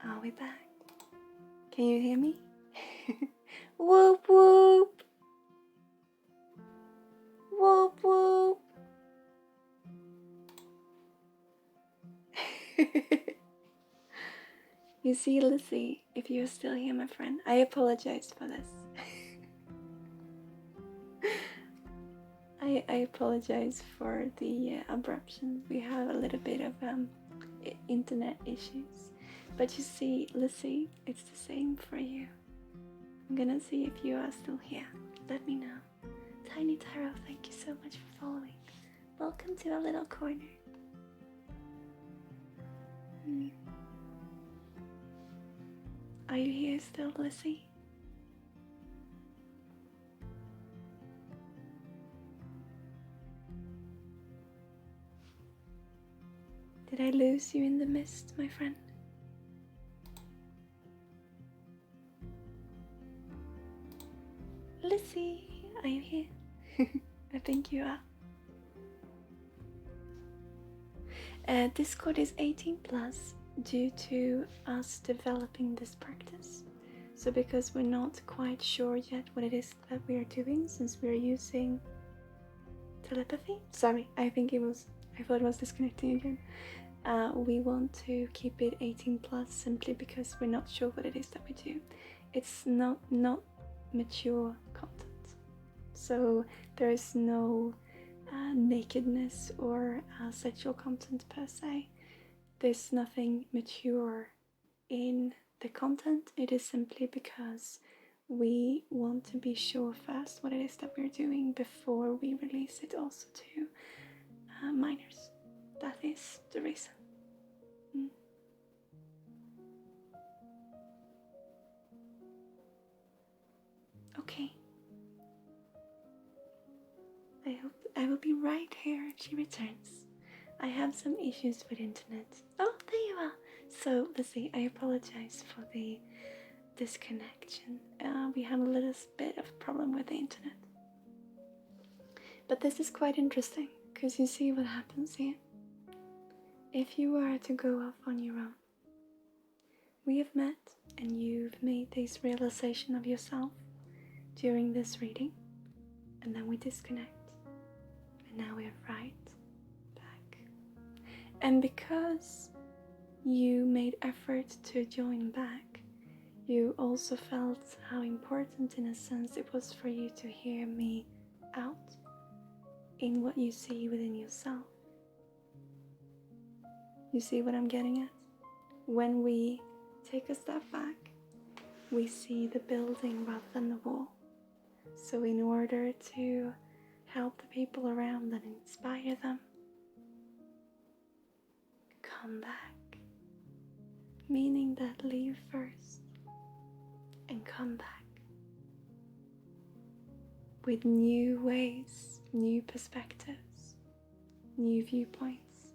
Are we back? Can you hear me? Whoop whoop! Whoop whoop! You see, Lizzie, if you're still here, my friend, I apologize for this. I apologize for the abruption. We have a little bit of internet issues. But you see, Lizzie, it's the same for you. I'm gonna see if you are still here. Let me know. Tiny Taro, thank you so much for following. Welcome to our little corner. Are you here still, Lizzie? Did I lose you in the mist, my friend? Lizzie, are you here? I think you are. Discord is 18 plus due to us developing this practice. So because we're not quite sure yet what it is that we are doing, since we're using telepathy. Sorry, I thought it was disconnecting again. We want to keep it 18 plus simply because we're not sure what it is that we do. It's not mature content, so there is no nakedness or sexual content per se. There's nothing mature in the content. It is simply because we want to be sure first what it is that we're doing before we release it also to minors. That is the reason. Okay. I will be right here if she returns. I have some issues with internet. Oh, there you are. So, Lizzie, I apologize for the disconnection. We have a little bit of a problem with the internet. But this is quite interesting, because you see what happens here. If you were to go off on your own, we have met and you've made this realization of yourself during this reading, and then we disconnect. And now we're right back. And because you made effort to join back, you also felt how important, in a sense, it was for you to hear me out in what you see within yourself. You see what I'm getting at? When we take a step back, we see the building rather than the wall. So in order to help the people around and inspire them, come back. Meaning that leave first and come back with new ways, new perspectives, new viewpoints.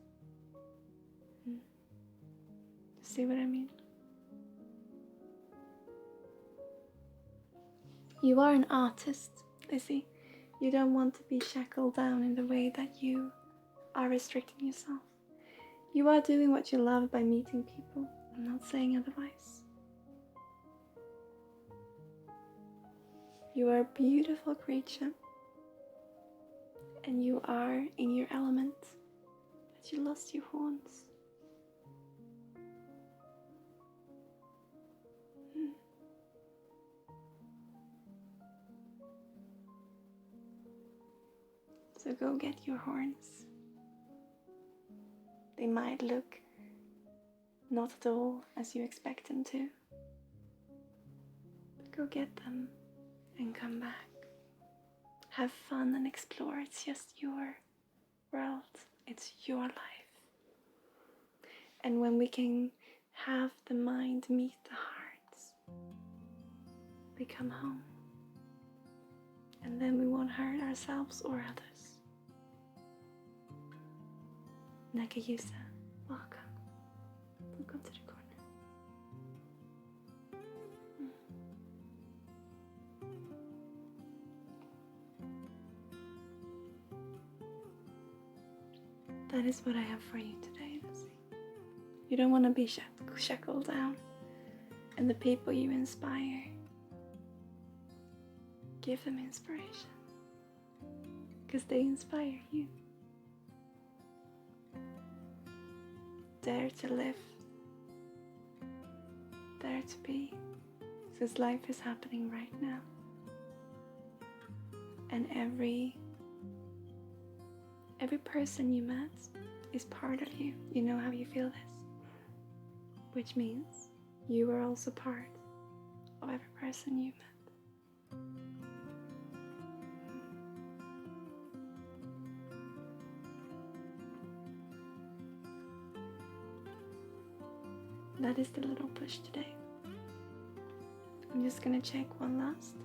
See what I mean? You are an artist, Lizzie. You don't want to be shackled down in the way that you are restricting yourself. You are doing what you love by meeting people. I'm not saying otherwise. You are a beautiful creature, and you are in your element, but you lost your horns. So go get your horns. They might look not at all as you expect them to, but go get them and come back. Have fun and explore. It's just your world. It's your life. And when we can have the mind meet the hearts, we come home. And then we won't hurt ourselves or others. Nakayusa, welcome. Welcome to the corner. That is what I have for you today, Lucy. You don't want to be shackled down. And the people you inspire, give them inspiration, because they inspire you. Dare to live, dare to be, because life is happening right now. And every person you met is part of you. You know how you feel this, which means you are also part of every person you met. That is the little push today. I'm just gonna check one last.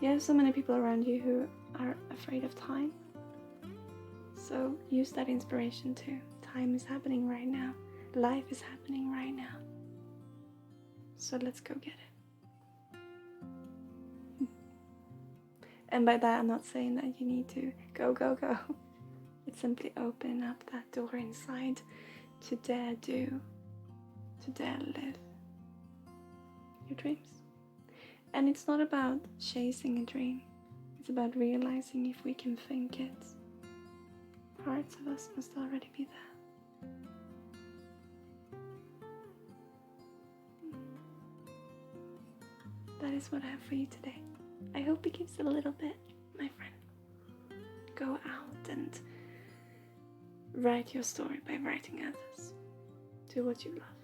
You have so many people around you who are afraid of time. So use that inspiration too. Time is happening right now. Life is happening right now. So let's go get it. And by that, I'm not saying that you need to go. It's simply open up that door inside to dare do, to dare live your dreams. And it's not about chasing a dream. It's about realizing if we can think it. Parts of us must already be there. That is what I have for you today. I hope it gives a little bit, my friend. Go out and write your story by writing others. Do what you love.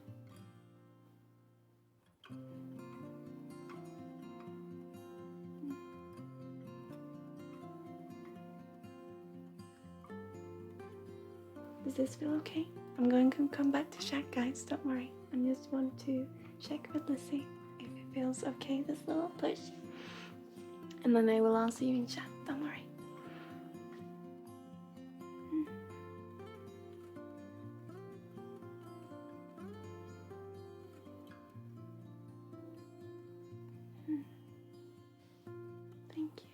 Does this feel okay? I'm going to come back to chat, guys, don't worry. I just want to check with Lizzie if it feels okay, this little push. And then I will answer you in chat, don't worry. Thank you.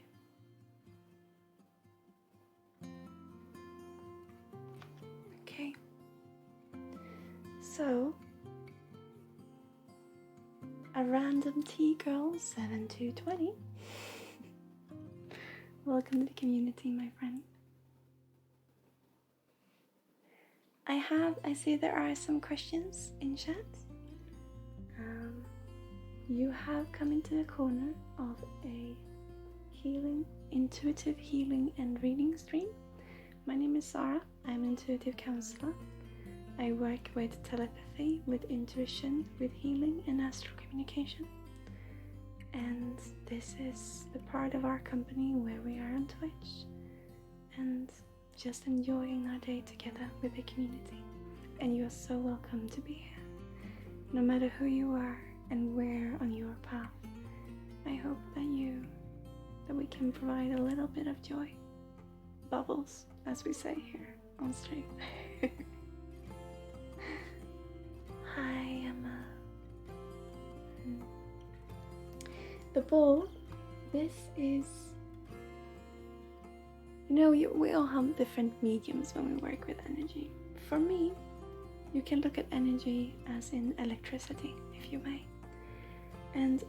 Okay. So, a random tea girl 7220. Welcome to the community, my friend. I see there are some questions in chat. You have come into the corner of a intuitive healing and reading stream. My name is Sarah. I'm an intuitive counselor. I work with telepathy, with intuition, with healing and astral communication. And this is the part of our company where we are on Twitch and just enjoying our day together with the community. And you are so welcome to be here. No matter who you are and where on your path, I hope that we can provide a little bit of joy. Bubbles, as we say here on stream. Hi, Emma. The ball, this is, we all have different mediums when we work with energy. For me, you can look at energy as in electricity, if you may. And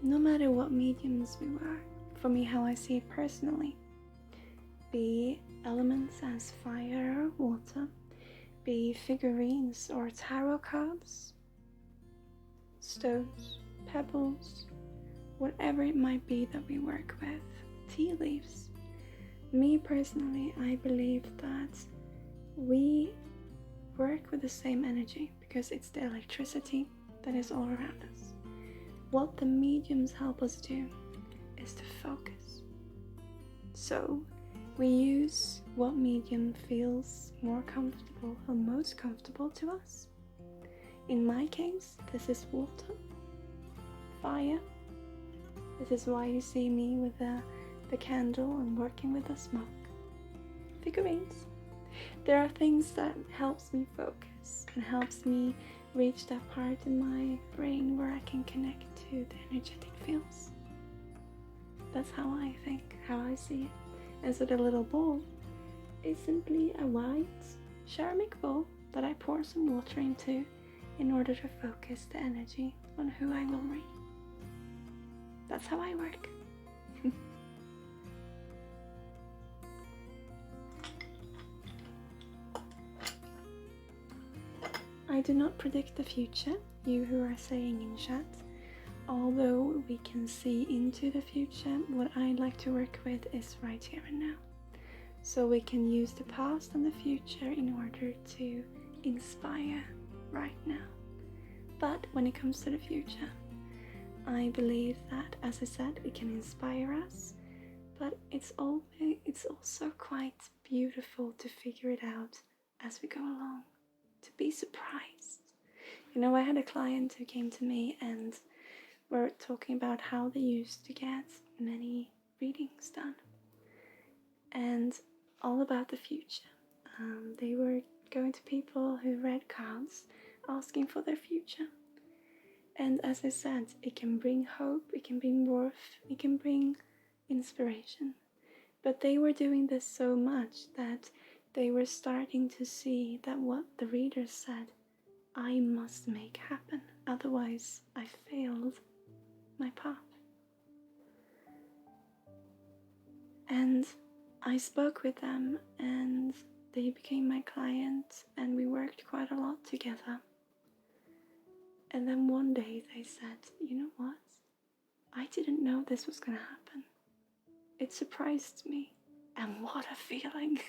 no matter what mediums we are, for me, how I see it personally, be elements as fire or water, be figurines or tarot cards, stones, pebbles, whatever it might be that we work with, tea leaves. Me personally, I believe that we work with the same energy because it's the electricity that is all around us. What the mediums help us do is to focus. So we use what medium feels more comfortable or most comfortable to us. In my case, this is water, fire. This is why you see me with the candle and working with the smoke. Figurines. There are things that helps me focus and helps me reach that part in my brain where I can connect to the energetic fields. That's how I think, how I see it. And so the little bowl is simply a white ceramic bowl that I pour some water into in order to focus the energy on who I will read. That's how I work. I do not predict the future, you who are saying in chat. Although we can see into the future, what I like to work with is right here and now. So we can use the past and the future in order to inspire right now. But when it comes to the future, I believe that, as I said, it can inspire us, but it's also quite beautiful to figure it out as we go along, to be surprised. You know, I had a client who came to me and were talking about how they used to get many readings done, and all about the future. They were going to people who read cards, asking for their future. And as I said, it can bring hope, it can bring worth, it can bring inspiration. But they were doing this so much that they were starting to see that what the readers said, I must make happen, otherwise I failed my path. And I spoke with them and they became my client and we worked quite a lot together. And then one day they said, you know what? I didn't know this was going to happen. It surprised me. And what a feeling.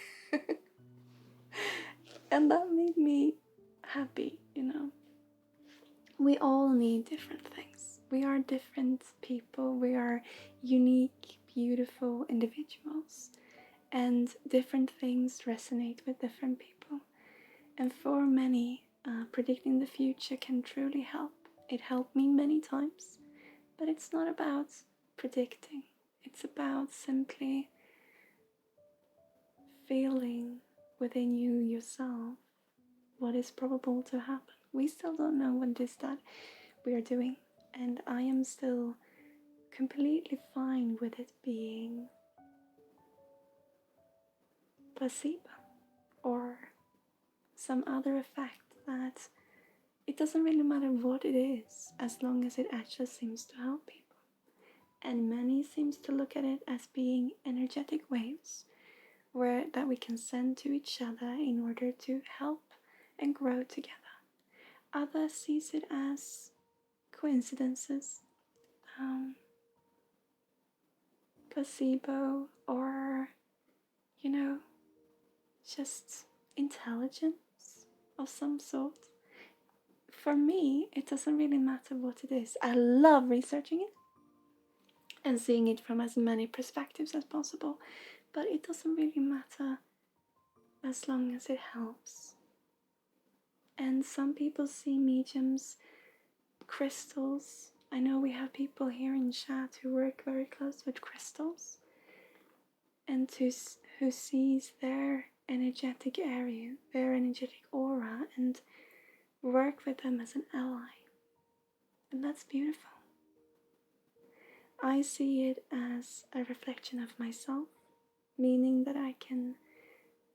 And that made me happy, you know. We all need different things. We are different people. We are unique, beautiful individuals. And different things resonate with different people. And for many, predicting the future can truly help. It helped me many times. But it's not about predicting. It's about simply feeling within you yourself what is probable to happen. We still don't know what it is that we are doing, and I am still completely fine with it being placebo or some other effect, that it doesn't really matter what it is as long as it actually seems to help people. And many seems to look at it as being energetic waves that we can send to each other in order to help and grow together. Others sees it as coincidences, placebo, or, you know, just intelligence of some sort. For me, it doesn't really matter what it is. I love researching it and seeing it from as many perspectives as possible, but it doesn't really matter as long as it helps. And some people see mediums, crystals. I know we have people here in chat who work very close with crystals and who sees their energetic area, their energetic aura, and work with them as an ally. And that's beautiful. I see it as a reflection of myself, meaning that I can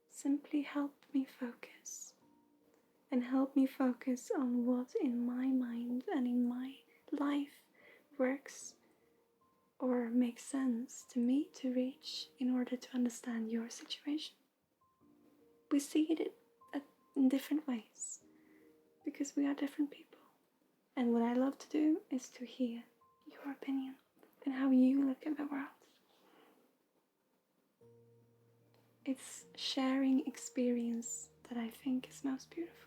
simply help me focus and help me focus on what in my mind and in my life works or makes sense to me to reach in order to understand your situation. We see it in different ways because we are different people. And what I love to do is to hear your opinion and how you look at the world. It's sharing experience that I think is most beautiful.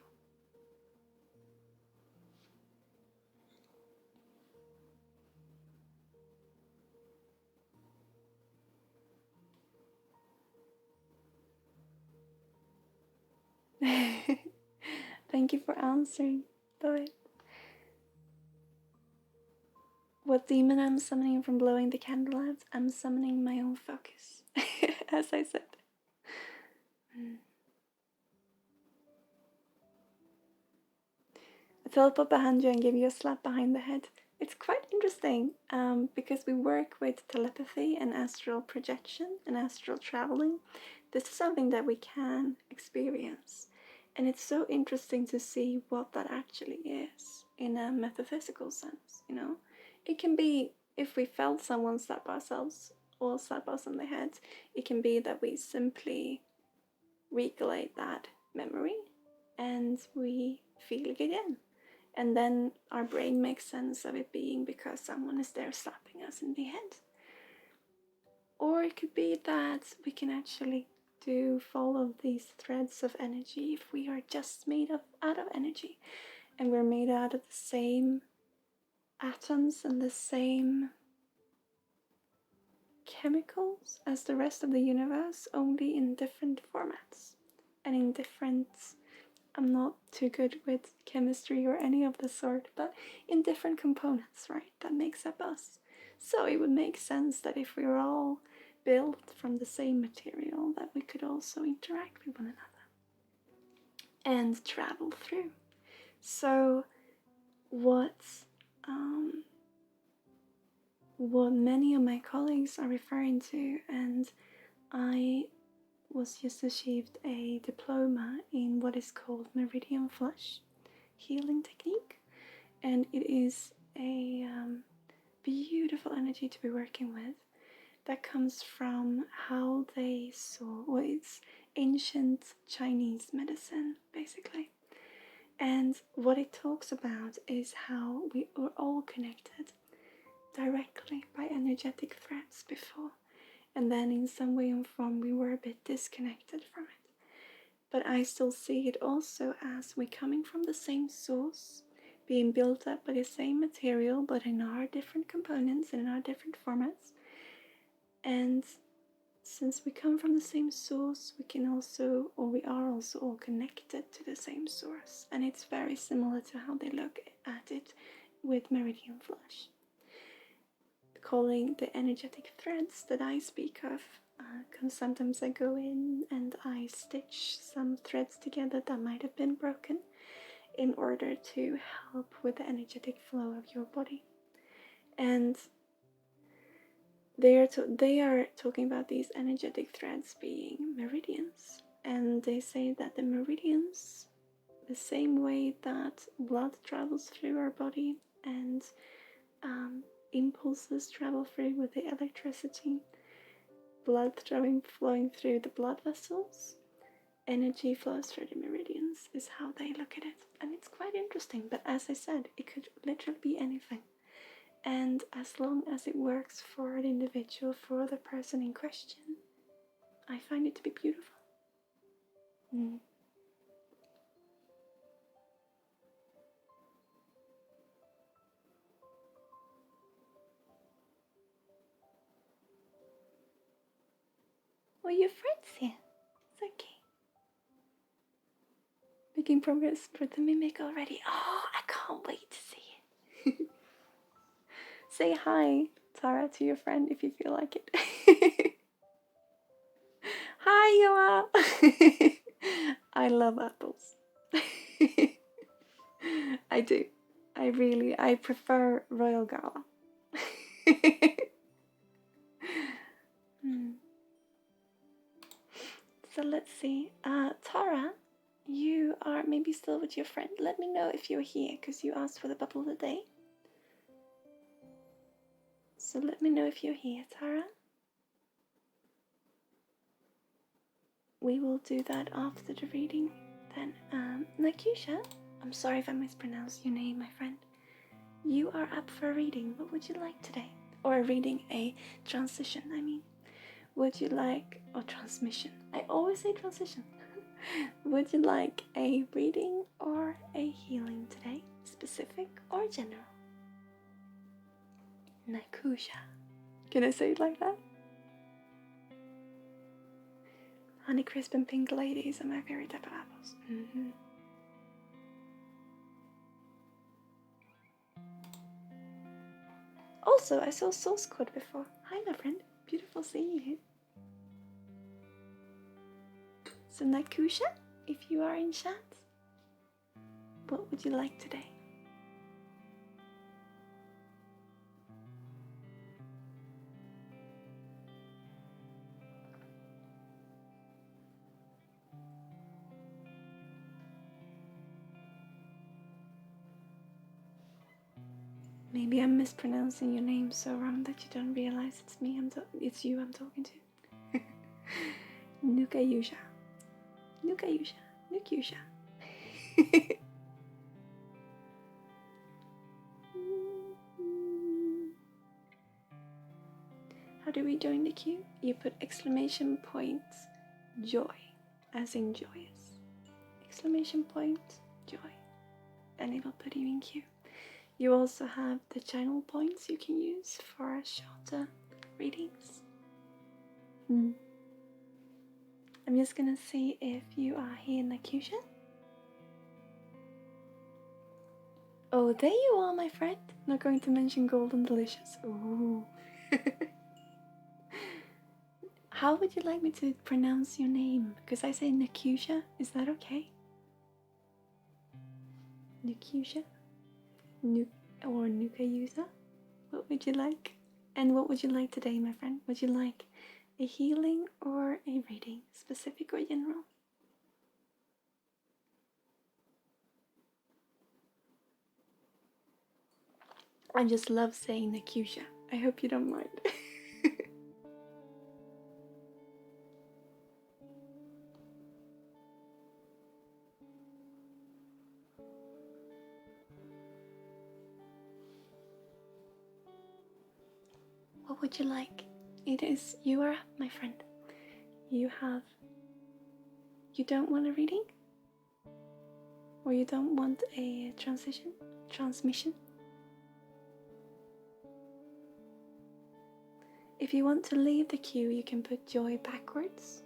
Thank you for answering, Lloyd. What demon I'm summoning from blowing the candle out? I'm summoning my own focus, as I said. I teleport behind you and give you a slap behind the head. it's quite interesting because we work with telepathy and astral projection and astral traveling. This is something that we can experience, and it's so interesting to see what that actually is in a metaphysical sense. You know, it can be if we felt someone slap ourselves or slap us on the head, it can be that we simply recollect that memory and we feel it again. And then our brain makes sense of it being because someone is there slapping us in the head. Or it could be that we can actually follow these threads of energy if we are just made out of energy. And we're made out of the same atoms and the same chemicals as the rest of the universe, only in different formats. And in different... I'm not too good with chemistry or any of the sort, but in different components, right? That makes up us. So it would make sense that if we were all built from the same material, that we could also interact with one another and travel through. So what many of my colleagues are referring to, and I was just achieved a diploma in what is called meridian flush healing technique, and it is a beautiful energy to be working with that comes from how they saw, well, it's ancient Chinese medicine basically, and what it talks about is how we are all connected directly by energetic threads before, and then in some way and form we were a bit disconnected from it. But I still see it also as we coming from the same source, being built up by the same material, but in our different components and in our different formats. And since we come from the same source, we can also, or we are also all connected to the same source. And it's very similar to how they look at it with meridian flush. Calling the energetic threads that I speak of, because sometimes I go in and I stitch some threads together that might have been broken in order to help with the energetic flow of your body. And they are talking about these energetic threads being meridians, and they say that the meridians, the same way that blood travels through our body and impulses travel through with the electricity, blood flowing through the blood vessels, energy flows through the meridians is how they look at it. And it's quite interesting, but as I said, it could literally be anything. And as long as it works for the individual, for the person in question, I find it to be beautiful. Well, your friend's here. It's okay. Making progress for the mimic already. Oh, I can't wait to see it. Say hi, Tara, to your friend if you feel like it. Hi, Yoa. I love apples. I do. I prefer Royal Gala. So let's see. Tara, you are maybe still with your friend. Let me know if you're here, because you asked for the bubble of the day. So let me know if you're here, Tara. We will do that after the reading. Then, Nakisha, I'm sorry if I mispronounced your name, my friend. You are up for a reading. What would you like today? Or a transition, I mean. Would you like, or transmission? I always say transition. Would you like a reading or a healing today? Specific or general? Nakusha. Can I say it like that? Honeycrisp and pink ladies are my favorite type of apples. Also, I saw Source Code before. Hi, my friend. Beautiful seeing you. So, Nakusha, if you are in chat, what would you like today? Maybe I'm mispronouncing your name so wrong that you don't realize it's me. It's you I'm talking to. Nukayusha. Nukayusha. Nukayusha. How do we join the queue? You put exclamation point joy, as in joyous. Exclamation point joy, and it will put you in queue. You also have the channel points you can use for shorter readings. I'm just gonna see if you are here, Nakusha. Oh, there you are, my friend. Not going to mention Golden Delicious. Ooh. How would you like me to pronounce your name? Because I say Nakusha. Is that okay? Nakusha? Or Nukayusa? What would you like? And what would you like today, my friend? Would you like a healing or a reading? Specific or general? I just love saying Nakusha. I hope you don't mind. What would you like? It is, you are up, my friend. You don't want a reading? Or you don't want a transmission? If you want to leave the queue, you can put joy backwards.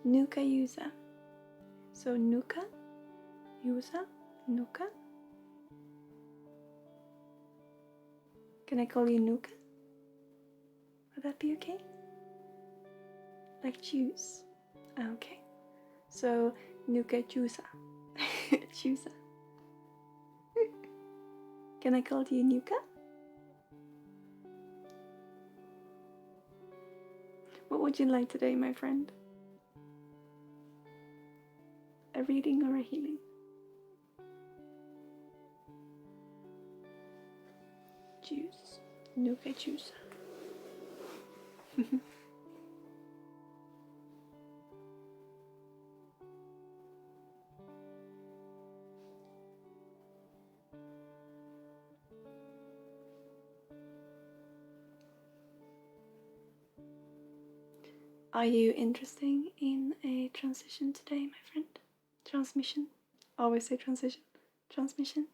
Nuka Yusa. So Nuka, Yusa, Nuka. Can I call you Nuka? Would that be okay? Like juice. Okay. So Nuka Jusa. Jusa. Can I call you Nuka? What would you like today, my friend? A reading or a healing? Juice. Nuka Jusa. Are you interested in a transition today, my friend? Transmission? Always say transition. Transmission?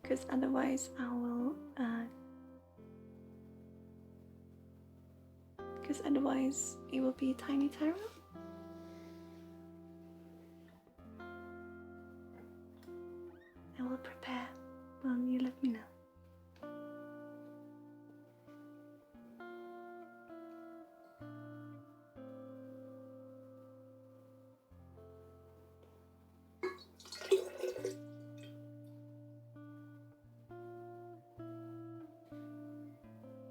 Because otherwise I will otherwise it will be tiny tarot. I will prepare when you let me know.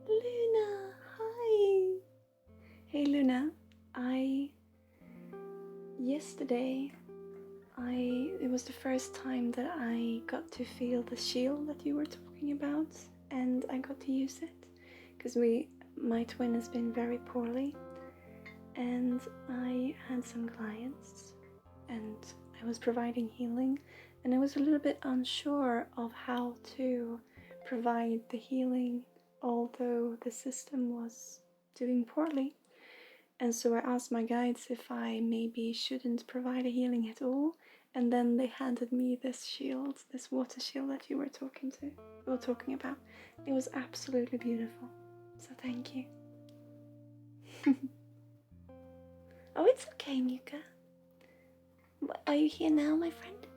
Luna, hi. Hey Luna, yesterday it was the first time that I got to feel the shield that you were talking about, and I got to use it because my twin has been very poorly, and I had some clients and I was providing healing, and I was a little bit unsure of how to provide the healing although the system was doing poorly. And so I asked my guides if I maybe shouldn't provide a healing at all, and then they handed me this shield, this water shield that you were talking about. It was absolutely beautiful, so thank you. Oh, it's okay, Mika. Are you here now, my friend?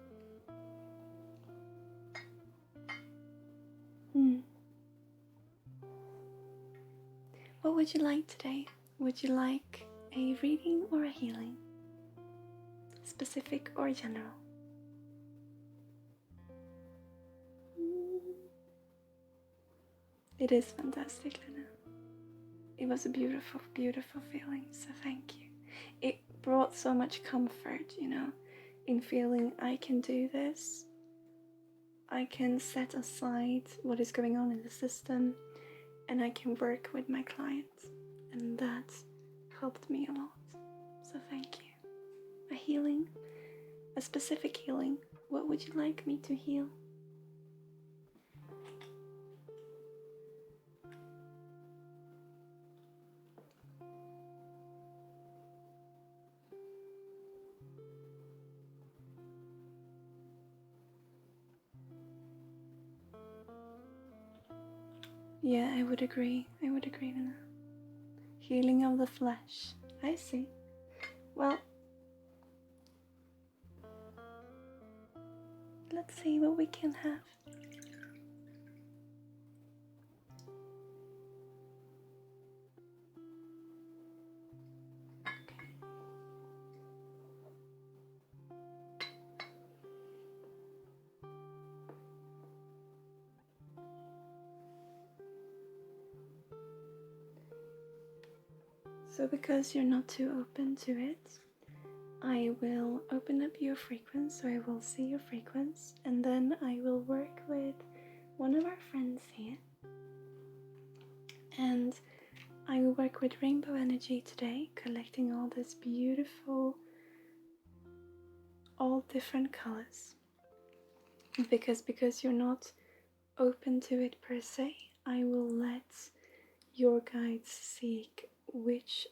What would you like today? Would you like a reading or a healing? Specific or general? It is fantastic, Luna. It was a beautiful, beautiful feeling, so thank you. it brought so much comfort, you know, in feeling I can do this. I can set aside what is going on in the system and I can work with my clients. And that helped me a lot. So thank you. A healing, a specific healing. What would you like me to heal? Yeah, I would agree. I would agree with that. Healing of the flesh. I see. Well, let's see what we can have. So because you're not too open to it, I will open up your frequency, so I will see your frequency, and then I will work with one of our friends here. And I will work with rainbow energy today, collecting all this beautiful, all different colors. Because you're not open to it per se, I will let your guides seek which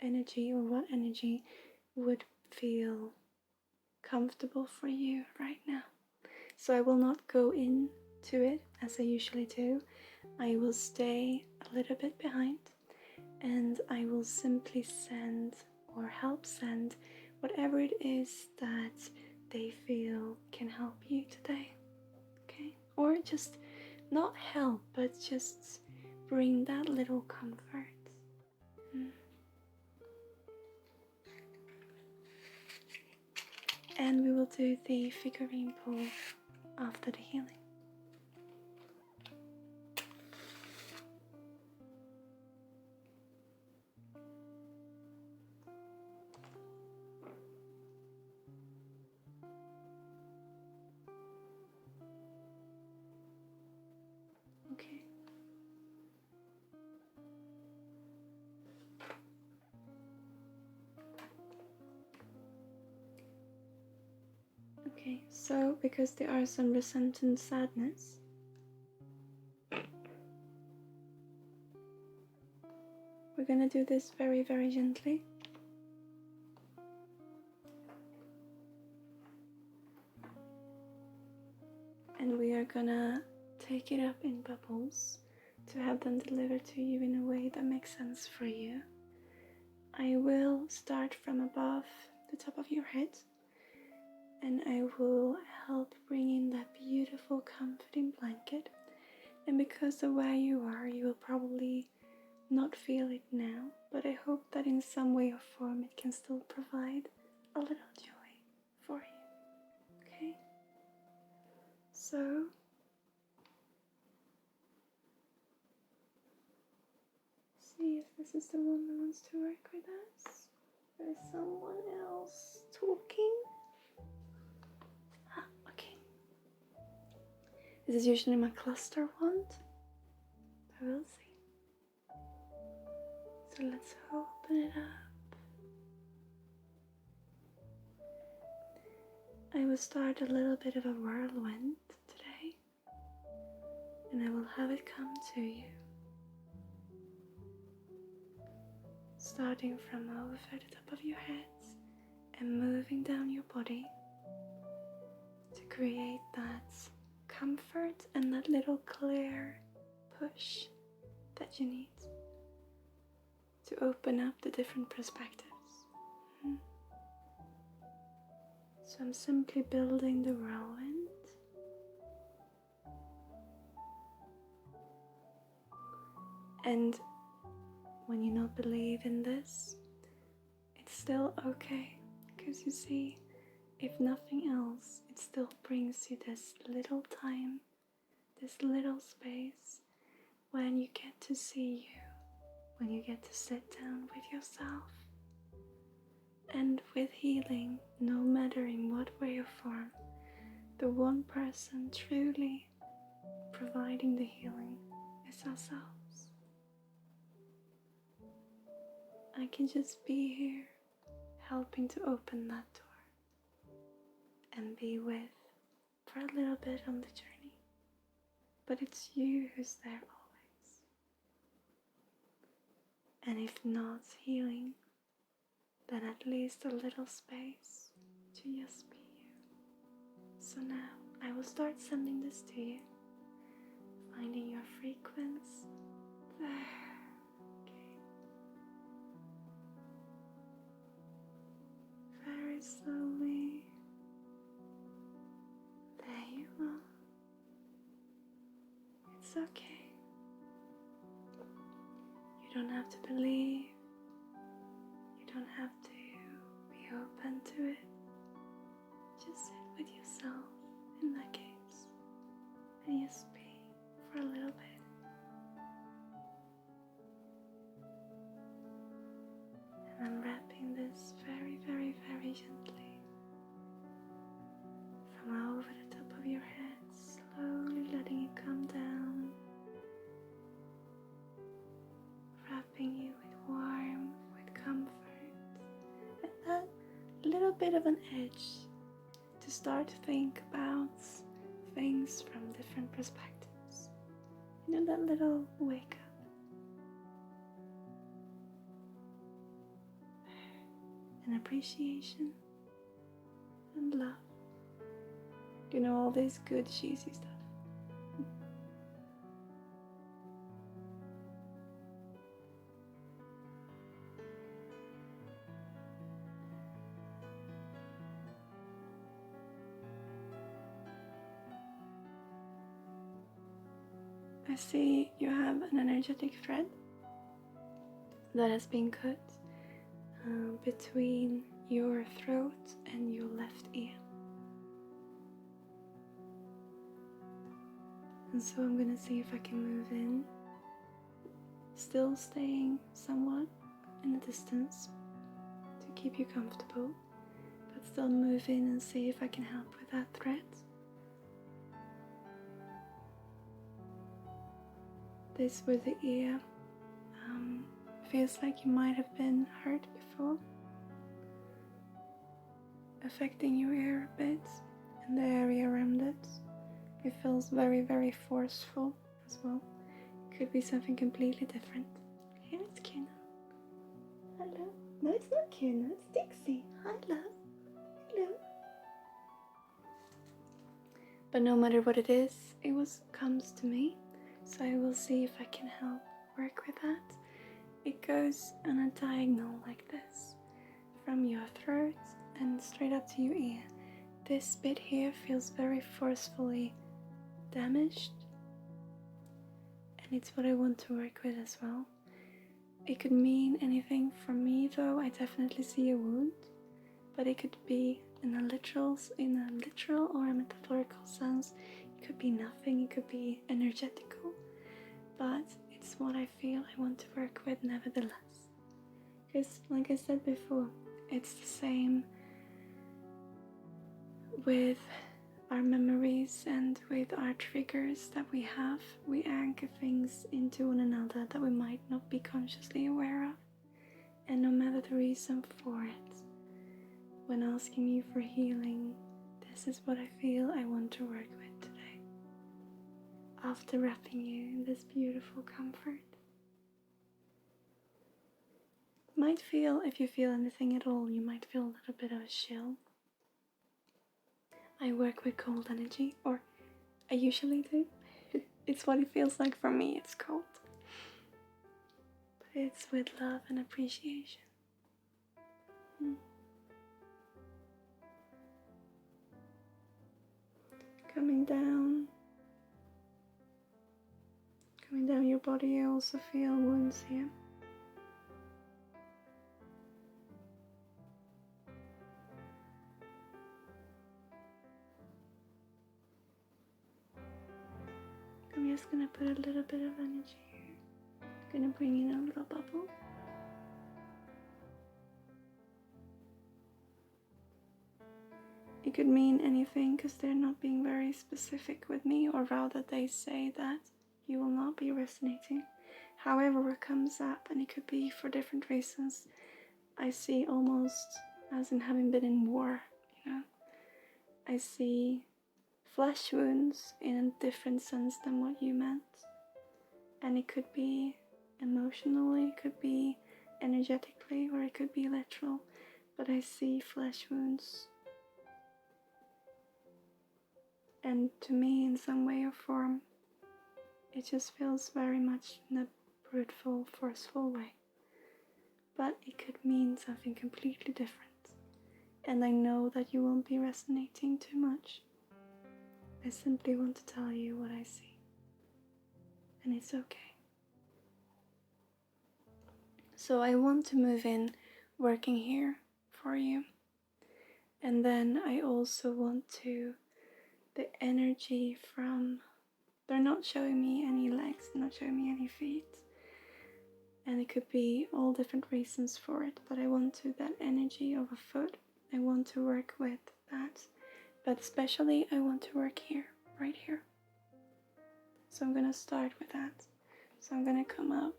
energy or what energy would feel comfortable for you right now. So I will not go into it as I usually do. I will stay a little bit behind and I will simply send or help send whatever it is that they feel can help you today. Okay? Or just not help, but just bring that little comfort. And we will do the figurine pull after the healing. Okay. Okay, so because there are some resentment and sadness, we're gonna do this very, very gently. And we are gonna take it up in bubbles to have them delivered to you in a way that makes sense for you. I will start from above the top of your head, and I will help bring in that beautiful comforting blanket. And because of where you are, you will probably not feel it now, but I hope that in some way or form it can still provide a little joy for you. Okay? So see if this is the one that wants to work with us. There is someone else talking. Ah, okay. This is usually my cluster wand. I will see. So let's open it up. I will start a little bit of a whirlwind today, and I will have it come to you. Starting from over the top of your heads and moving down your body to create that comfort and that little clear push that you need to open up the different perspectives. So I'm simply building the whirlwind. And when you not believe in this, it's still okay, because you see, if nothing else, it still brings you this little time, this little space when you get to see you, when you get to sit down with yourself And with healing, no matter in what way or form, the one person truly providing the healing is ourselves. I can just be here, helping to open that door and be with for a little bit on the journey. But it's you who's there always. And if not healing, then at least a little space to just be you. So now I will start sending this to you, finding your frequency there. Okay. Very slowly. There you are. It's okay. You don't have to believe. You don't have to be open to it. Just sit with yourself in that case and just be for a little bit. And I'm wrapping this very, very, very gently from over the top of your head, slowly letting it come down, wrapping you with warmth, with comfort, and that little bit of an edge to start to think about things from different perspectives. You know, that little wake up. And appreciation and love. You know, all this good cheesy stuff. I see you have an energetic thread that has been cut between your throat and your left ear. And so I'm gonna see if I can move in, still staying somewhat in the distance to keep you comfortable, but still move in and see if I can help with that thread. This with the ear feels like you might have been hurt before, affecting your ear a bit and the area around it. It feels very, very forceful as well. Could be something completely different. Here it's Kuna. Hello. No, it's not Kuna, it's Dixie. Hi, love. Hello. But no matter what it is, it comes to me. So I will see if I can help work with that. It goes on a diagonal like this, from your throat and straight up to your ear. This bit here feels very forcefully damaged, and it's what I want to work with as well. It could mean anything for me though. I definitely see a wound, but it could be in a literal or a metaphorical sense. It could be nothing, it could be energetical, but it's what I feel I want to work with nevertheless. Because like I said before, it's the same with our memories and with our triggers that we have. We anchor things into one another that we might not be consciously aware of. And no matter the reason for it, when asking you for healing, this is what I feel I want to work with today. After wrapping you in this beautiful comfort. Might feel, if you feel anything at all, you might feel a little bit of a chill. I work with cold energy, or I usually do. It's what it feels like for me, it's cold. But it's with love and appreciation. Coming down your body, I also feel wounds here. I'm just gonna put a little bit of energy here. I'm gonna bring in a little bubble. It could mean anything because they're not being very specific with me, or rather they say that you will not be resonating. However, what comes up, and it could be for different reasons, I see almost as in having been in war, you know. I see flesh wounds in a different sense than what you meant. And it could be emotionally, it could be energetically, or it could be literal. But I see flesh wounds. And to me, in some way or form, it just feels very much in a bruteful, forceful way. But it could mean something completely different. And I know that you won't be resonating too much. I simply want to tell you what I see. And it's okay. So I want to move in working here for you. And then I also want to, the energy from, they're not showing me any legs, they're not showing me any feet. And it could be all different reasons for it, but I want to, that energy of a foot, I want to work with that. But especially I want to work here, right here. So I'm gonna start with that. So I'm gonna come up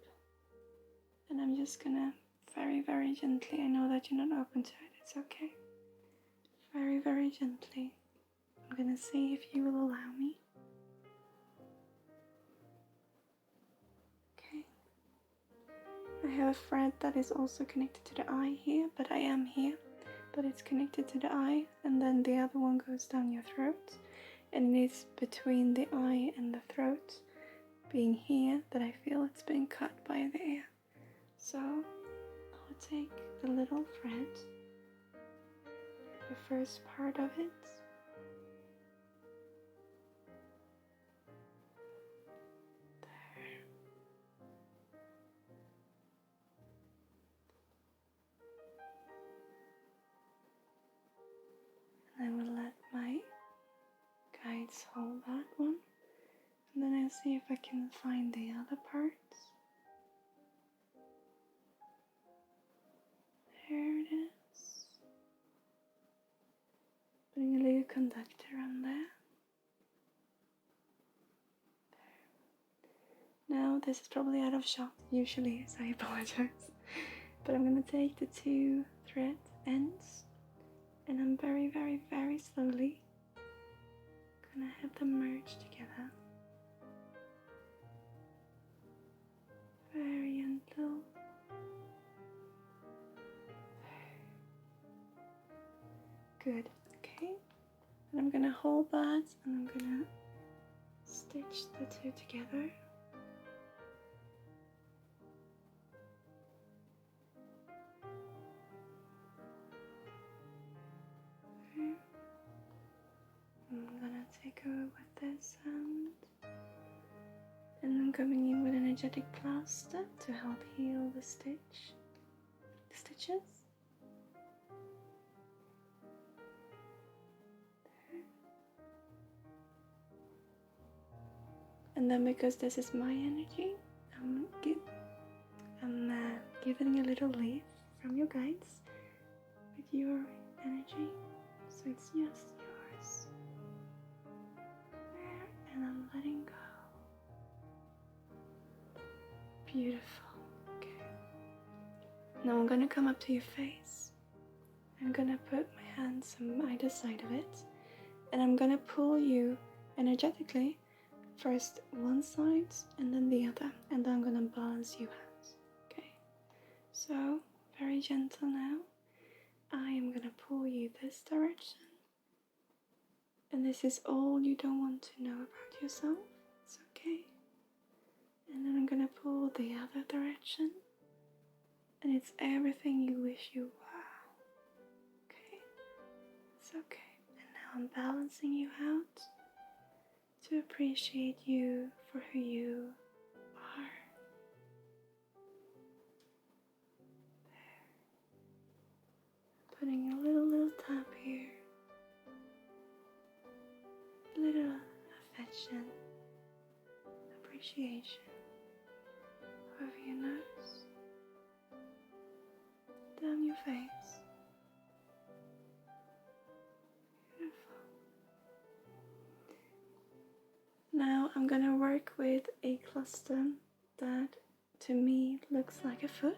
and I'm just gonna very, very gently, I know that you're not open to it, it's okay. Very, very gently, I'm gonna see if you will allow me. Okay. I have a thread that is also connected to the eye here, but I am here. But it's connected to the eye, and then the other one goes down your throat. And it is between the eye and the throat, being here, that I feel it's been cut by the air. So I'll take the little thread, the first part of it, there. And I will let my guides hold that one. And then I'll see if I can find the other parts. There it is. Putting a little conductor on there. Now this is probably out of shot, usually, so I apologize. But I'm gonna take the two thread ends and I'm very, very, very slowly gonna have them merge together. Very gentle. Good, okay. And I'm gonna hold that and I'm gonna stitch the two together. I'm gonna take over with this hand, and I'm coming in with energetic plaster to help heal the stitches. There. And then because this is my energy, I'm giving a little leaf from your guides with your energy, so it's just yours. And I'm letting go. Beautiful. Okay. Now I'm gonna come up to your face. I'm gonna put my hands on either side of it, and I'm gonna pull you energetically, first one side and then the other, and then I'm gonna balance you out. Okay. So very gentle now. I am gonna pull you this direction. And this is all you don't want to know about yourself. It's okay. And then I'm gonna pull the other direction. And it's everything you wish you were. Okay? It's okay. And now I'm balancing you out to appreciate you for who you are. There. Putting a little tap here. Little affection, appreciation over your nose, down your face, Now I'm gonna work with a cluster that to me looks like a foot.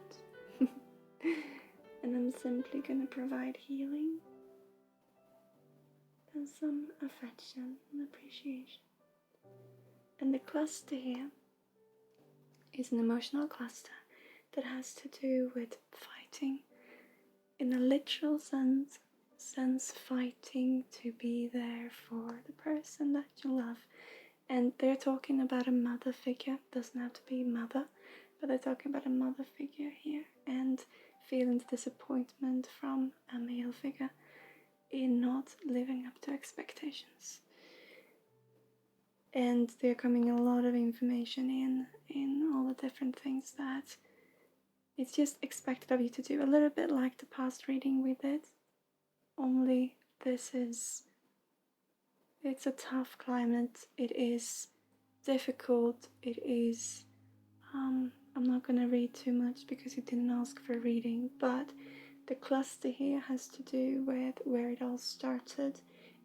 And I'm simply gonna provide healing and some affection and appreciation. And the cluster here is an emotional cluster that has to do with fighting. In a literal sense fighting to be there for the person that you love. And they're talking about a mother figure. Doesn't have to be mother, but they're talking about a mother figure here, and feeling disappointment from a male figure in not living up to expectations. And there coming a lot of information in all the different things that it's just expected of you to do. A little bit like the past reading we did, only it's a tough climate. It is difficult. It is, I'm not going to read too much because you didn't ask for reading, but the cluster here has to do with where it all started,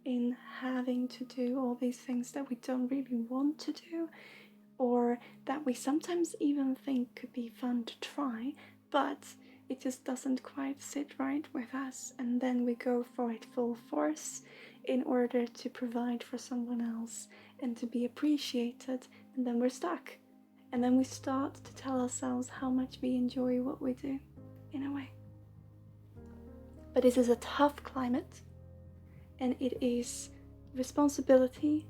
in having to do all these things that we don't really want to do, or that we sometimes even think could be fun to try, but it just doesn't quite sit right with us, and then we go for it full force in order to provide for someone else and to be appreciated, and then we're stuck. And then we start to tell ourselves how much we enjoy what we do, in a way. But this is a tough climate, and it is responsibility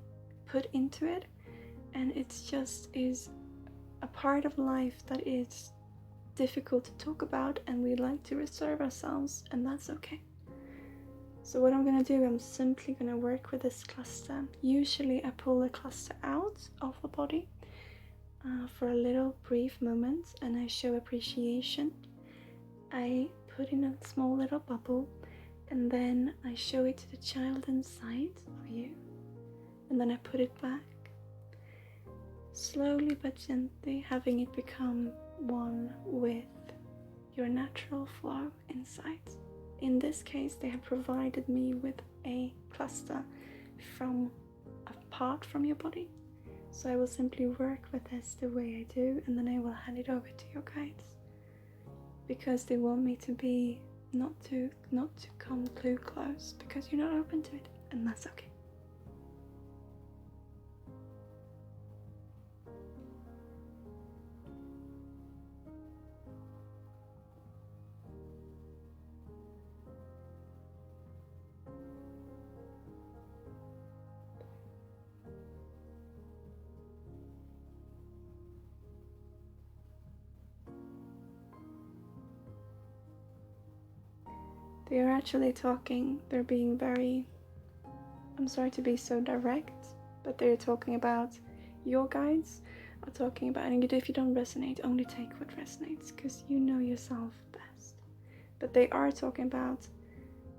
put into it, and it's just is a part of life that is difficult to talk about, and we like to reserve ourselves, and that's okay. So what I'm going to do, I'm simply going to work with this cluster. Usually I pull the cluster out of the body for a little brief moment, and I show appreciation. I put in a small little bubble, and then I show it to the child inside of you, and then I put it back, slowly but gently, having it become one with your natural flow inside. In this case, they have provided me with a cluster from apart from your body. So I will simply work with this the way I do, and then I will hand it over to your guides, because they want me to be not to come too close, because you're not open to it, and that's okay. They are actually talking, they're being very, I'm sorry to be so direct, but they're talking about, your guides are talking about, and if you don't resonate, only take what resonates, because you know yourself best. But they are talking about,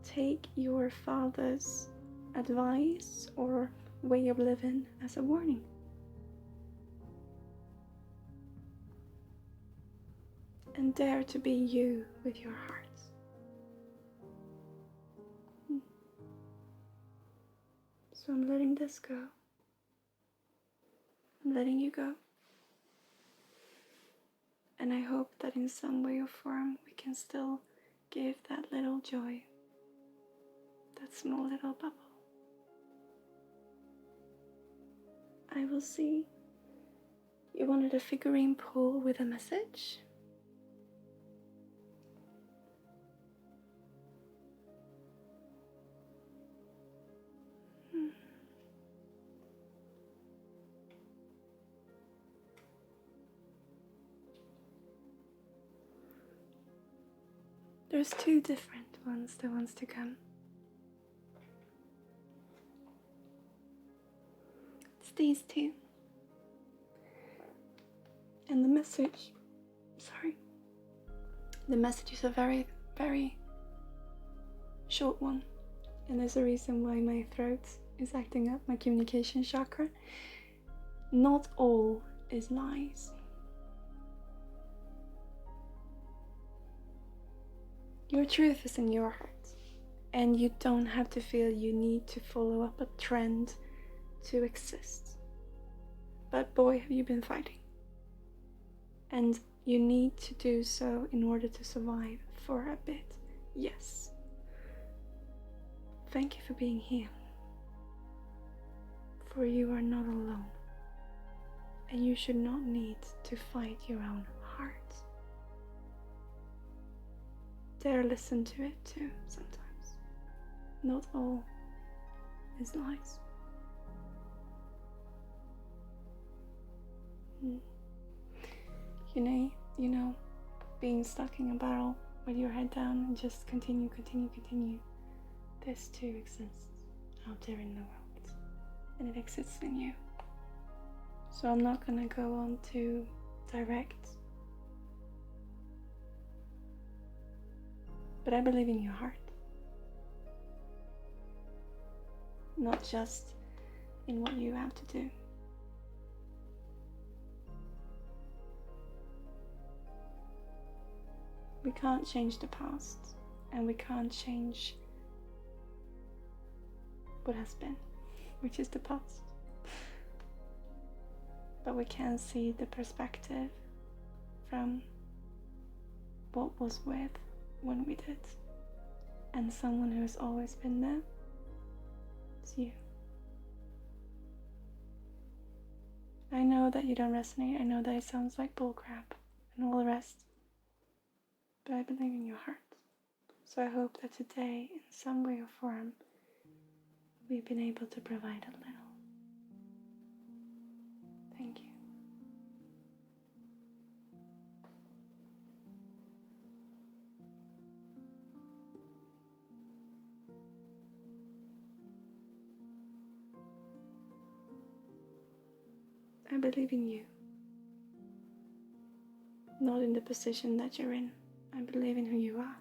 take your father's advice or way of living as a warning. And dare to be you with your heart. So I'm letting this go. I'm letting you go. And I hope that in some way or form we can still give that little joy, that small little bubble. I will see. You wanted a figurine pull with a message? There's two different ones that wants to come. It's these two. And the message is a very, very short one. And there's a reason why my throat is acting up, my communication chakra. Not all is lies. Your truth is in your heart, and you don't have to feel you need to follow up a trend to exist. But boy, have you been fighting. And you need to do so in order to survive for a bit. Yes. Thank you for being here. For you are not alone. And you should not need to fight your own heart. Dare listen to it too sometimes. Not all is lies. You know, being stuck in a barrel with your head down and just continue. This too exists out there in the world. And it exists in you. So I'm not gonna go on to direct. But I believe in your heart. Not just in what you have to do. We can't change the past, and we can't change what has been, which is the past. But we can see the perspective from what was with when we did. And someone who has always been there is you. I know that you don't resonate. I know that it sounds like bullcrap and all the rest. But I believe in your heart. So I hope that today, in some way or form, we've been able to provide a little. Thank you. I believe in you. Not in the position that you're in. I believe in who you are.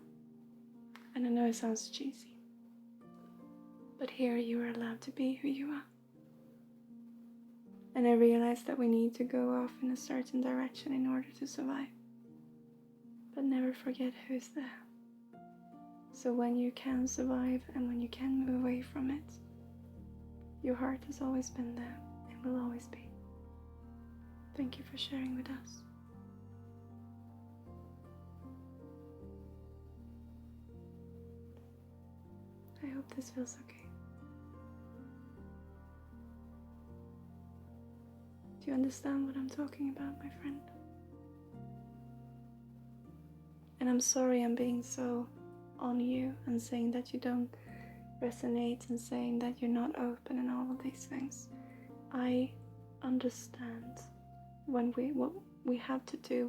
And I know it sounds cheesy. But here you are allowed to be who you are. And I realize that we need to go off in a certain direction in order to survive. But never forget who's there. So when you can survive and when you can move away from it, your heart has always been there and will always be. Thank you for sharing with us. I hope this feels okay. Do you understand what I'm talking about, my friend? And I'm sorry I'm being so on you and saying that you don't resonate and saying that you're not open and all of these things. I understand what we have to do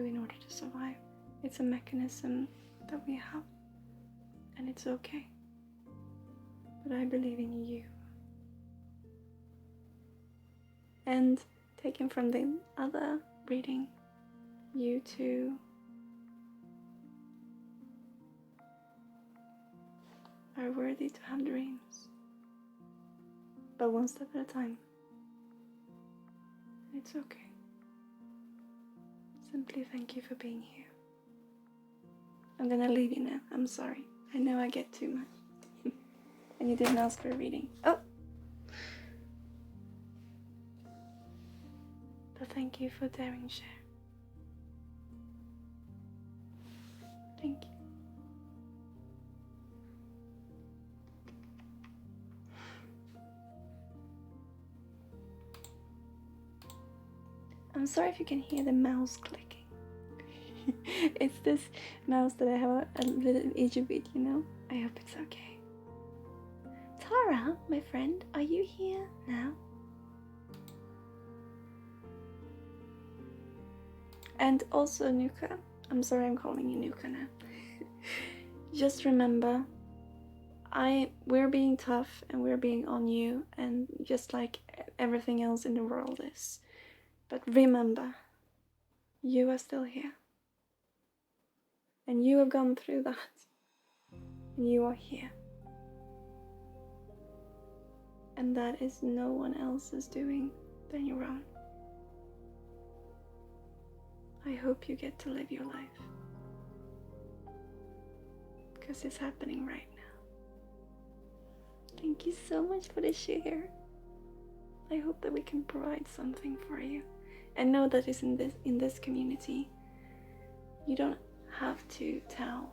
in order to survive. It's a mechanism that we have, and it's okay. But I believe in you. And taken from the other reading, you too are worthy to have dreams, but one step at a time. It's okay. Simply thank you for being here. I'm gonna leave you now. I'm sorry. I know I get too much. And you didn't ask for a reading. Oh! But thank you for daring share. Thank you. I'm sorry if you can hear the mouse clicking. It's this mouse that I have a little issue with, you know? I hope it's okay. Tara, my friend, are you here now? And also Nuka. I'm sorry I'm calling you Nuka now. Just remember, we're being tough and we're being on you, and just like everything else in the world is. But remember, you are still here. And you have gone through that. And you are here. And that is no one else's doing than your own. I hope you get to live your life. Because it's happening right now. Thank you so much for the share. I hope that we can provide something for you. And know that is in this community, you don't have to tell,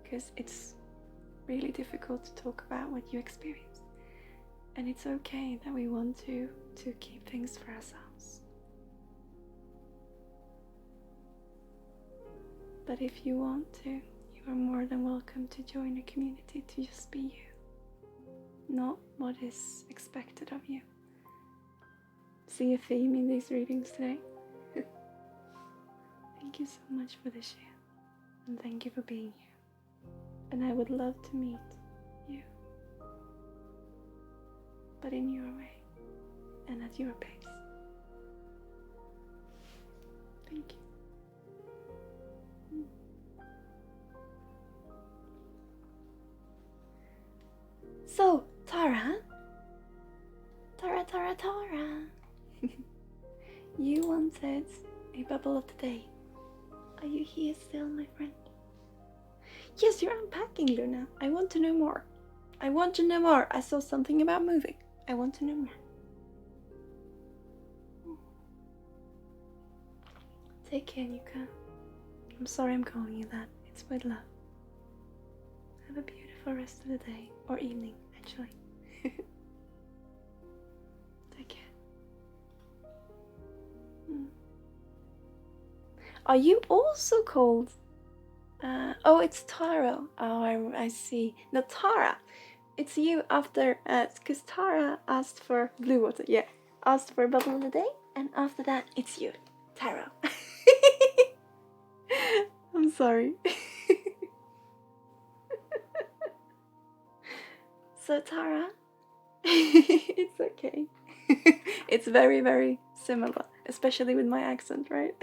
because it's really difficult to talk about what you experience. And it's okay that we want to keep things for ourselves. But if you want to, you are more than welcome to join a community to just be you, not what is expected of you. See a theme in these readings today? Thank you so much for the share, and thank you for being here. And I would love to meet you, but in your way and at your pace. Thank you. So, Tara, you wanted a bubble of the day. Are you here still, my friend? Yes, you're unpacking, Luna. I want to know more. I want to know more. I saw something about moving. I want to know more. Take care, Yuka. I'm sorry I'm calling you that. It's with love. Have a beautiful rest of the day. Or evening, actually. Take care. Are you also called? Oh, it's Taro. Oh, I see. No, Tara. It's you after, because Tara asked for blue water. Yeah, asked for a bubble of the day, and after that, it's you, Taro. I'm sorry. So Tara, it's okay. It's very, very similar, especially with my accent, right?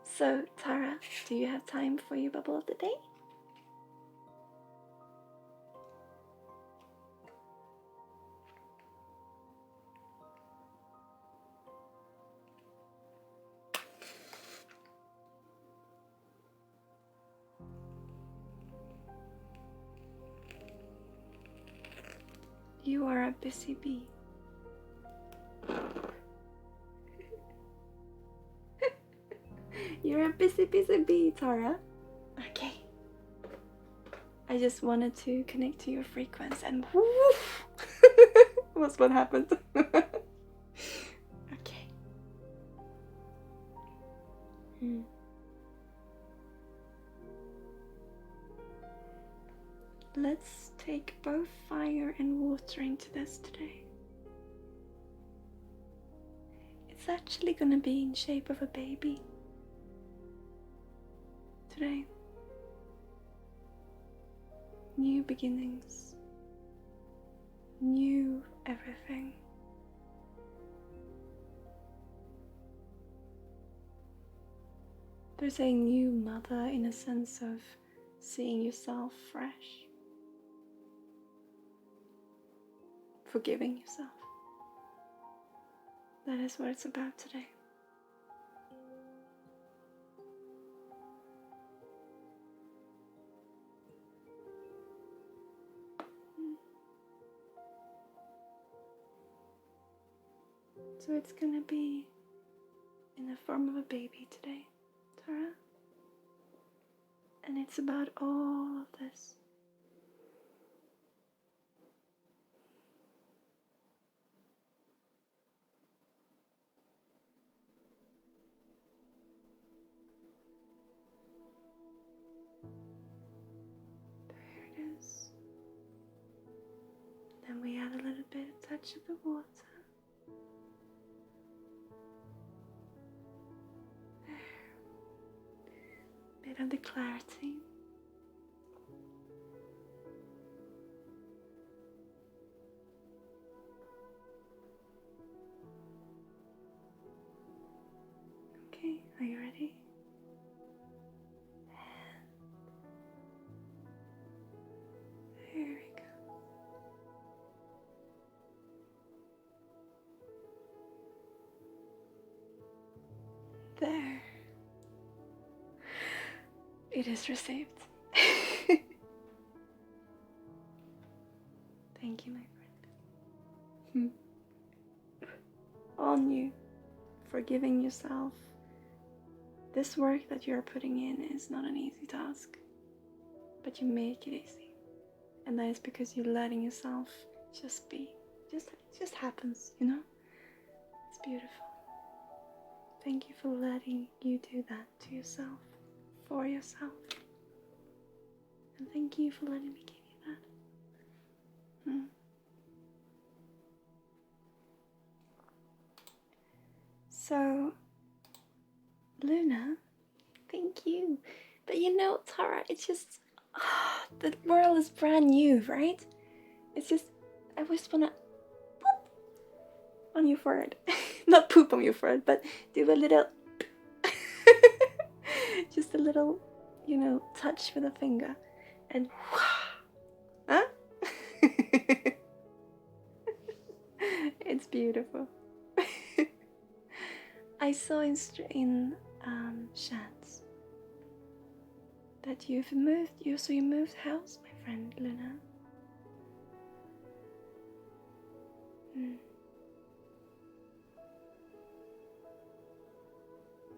So Tara, do you have time for your bubble of the day? You are a busy bee. You're a busy bee, Tara. Okay. I just wanted to connect to your frequency, and woof! That's what happened. Okay. Let's take both fire and water into this today. It's actually gonna be in shape of a baby today. New beginnings, new everything. There's a new mother in a sense of seeing yourself fresh, forgiving yourself. That is what it's about today. So it's gonna be in the form of a baby today, Tara. And it's about all of this. There it is. Then we add a little bit of touch of the water. Bit of the clarity. Okay, are you ready? There we go. There. It is received. Thank Thank you, my friend. On you for giving yourself. This work that you're putting in is not an easy task, but you make it easy. And that is because you're letting yourself just be. It just happens, you know? It's beautiful. Thank you for letting you do that to yourself, for yourself. And thank you for letting me give you that. So, Luna, thank you. But you know, Tara, it's just, the world is brand new, right? It's just, I just wanna poop on your forehead. Not poop on your forehead, but do a little, just a little, you know, touch with a finger. And, huh? It's beautiful. I saw in chats that you've moved. You moved house, my friend Luna.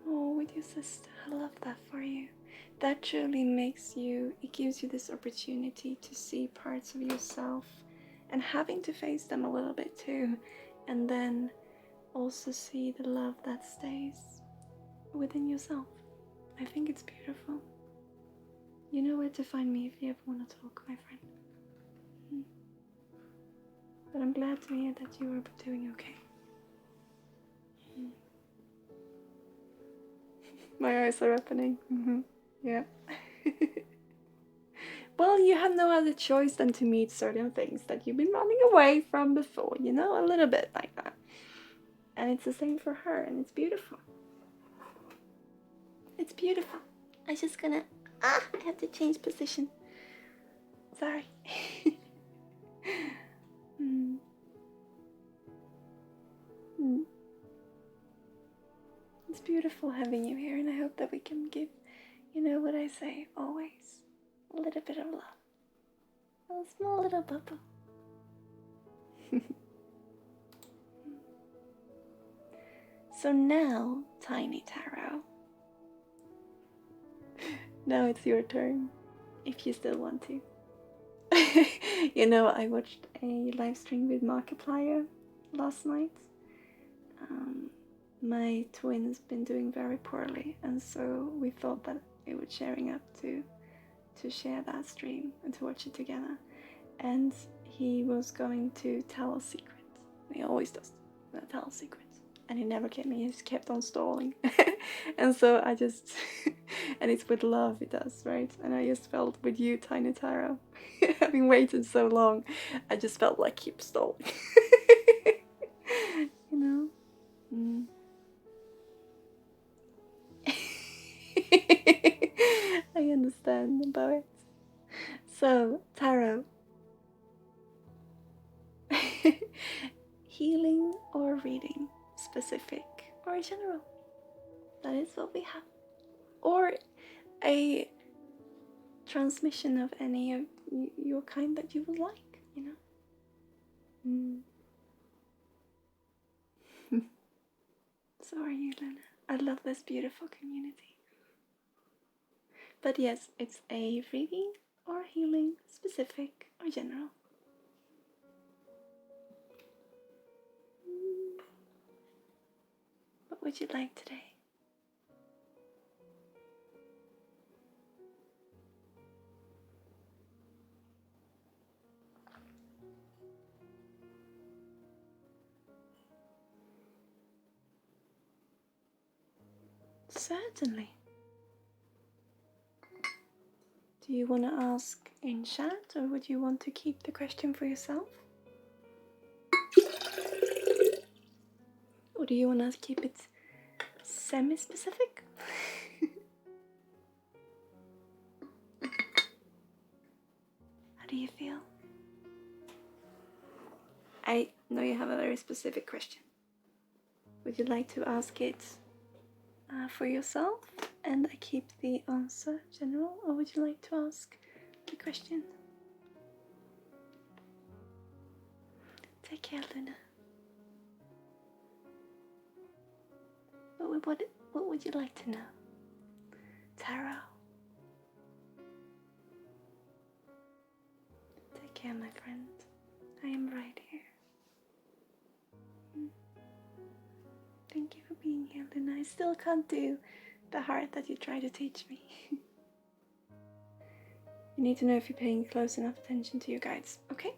Oh, with your sister. I love that for you. That truly makes you. It gives you this opportunity to see parts of yourself, and having to face them a little bit too, and then also see the love that stays within yourself. I think it's beautiful. You know where to find me if you ever want to talk, my friend. But I'm glad to hear that you are doing okay. My eyes are opening. Yeah. Well, you have no other choice than to meet certain things that you've been running away from before, you know, a little bit like that. And it's the same for her, and it's beautiful. It's beautiful. I'm just gonna, I have to change position. Sorry. It's beautiful having you here, and I hope that we can give, you know what I say, always, a little bit of love. A small little bubble. So now, Tiny Taro, now it's your turn, if you still want to. You know, I watched a live stream with Markiplier last night. My twin's been doing very poorly, and so we thought that it would sharing up to share that stream and to watch it together. And he was going to tell a secret. He always does tell a secret. And he never came in, he just kept on stalling. And so I just, and it's with love he does, right? And I just felt with you, Tiny Taro, having waited so long, I just felt like keep stalling. You know? I understand about it. So, Taro. Healing or reading? Specific or general? That is what we have. Or a transmission of any of your kind that you would like, you know? So are you, Luna. I love this beautiful community. But yes, it's a reading or healing, specific or general. What would you like today? Certainly. Do you want to ask in chat, or would you want to keep the question for yourself? Or do you want to keep it semi-specific? How do you feel? I know you have a very specific question. Would you like to ask it for yourself and I keep the answer general, or would you like to ask the question? Take care, Luna. What would you like to know? Tarot. Take care, my friend. I am right here. Thank you for being here, Luna. I still can't do the heart that you try to teach me. You need to know if you're paying close enough attention to your guides, okay?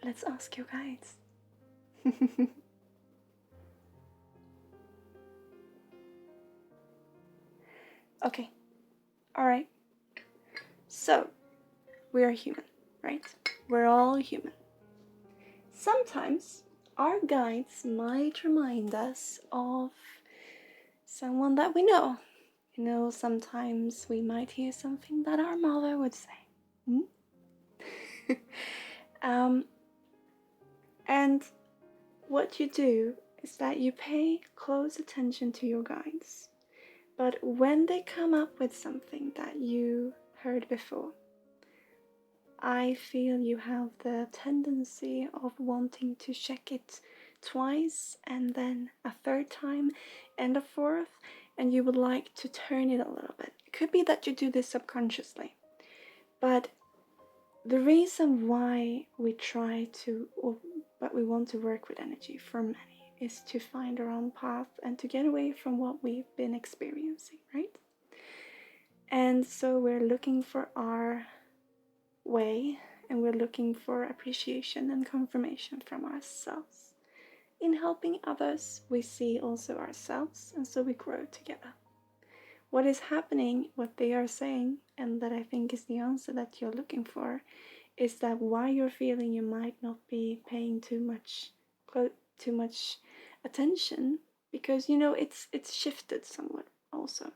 Let's ask your guides. Okay, alright. So, we are human, right? We're all human. Sometimes our guides might remind us of someone that we know. You know, sometimes we might hear something that our mother would say. And what you do is that you pay close attention to your guides. But when they come up with something that you heard before, I feel you have the tendency of wanting to check it twice and then a third time and a fourth, and you would like to turn it a little bit. It could be that you do this subconsciously, but the reason why we try to, or but we want to work with energy for many, is to find our own path and to get away from what we've been experiencing, right? And so we're looking for our way, and we're looking for appreciation and confirmation from ourselves. In helping others, we see also ourselves, and so we grow together. What is happening, what they are saying, and that I think is the answer that you're looking for, is that while you're feeling you might not be paying too much attention, because you know it's shifted somewhat also.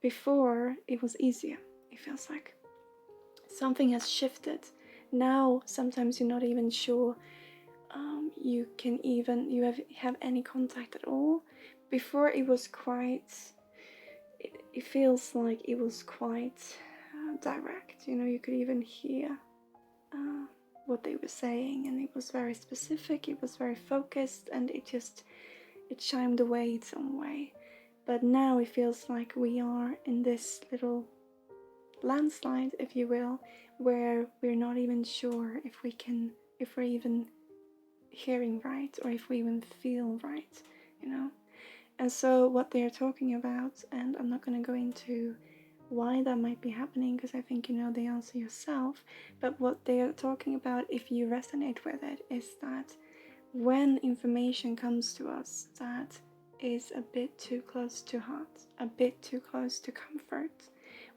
Before it was easier, it feels like something has shifted. Now sometimes you're not even sure you have any contact at all. Before it was quite, it feels like it was quite direct. You know, you could even hear what they were saying, and it was very specific, it was very focused, and it chimed away its own way. But now it feels like we are in this little landslide, if you will, where we're not even sure if we're even hearing right, or if we even feel right, you know. And so what they're talking about, and I'm not going to go into why that might be happening, because I think you know the answer yourself, but what they are talking about, if you resonate with it, is that when information comes to us that is a bit too close to heart, a bit too close to comfort,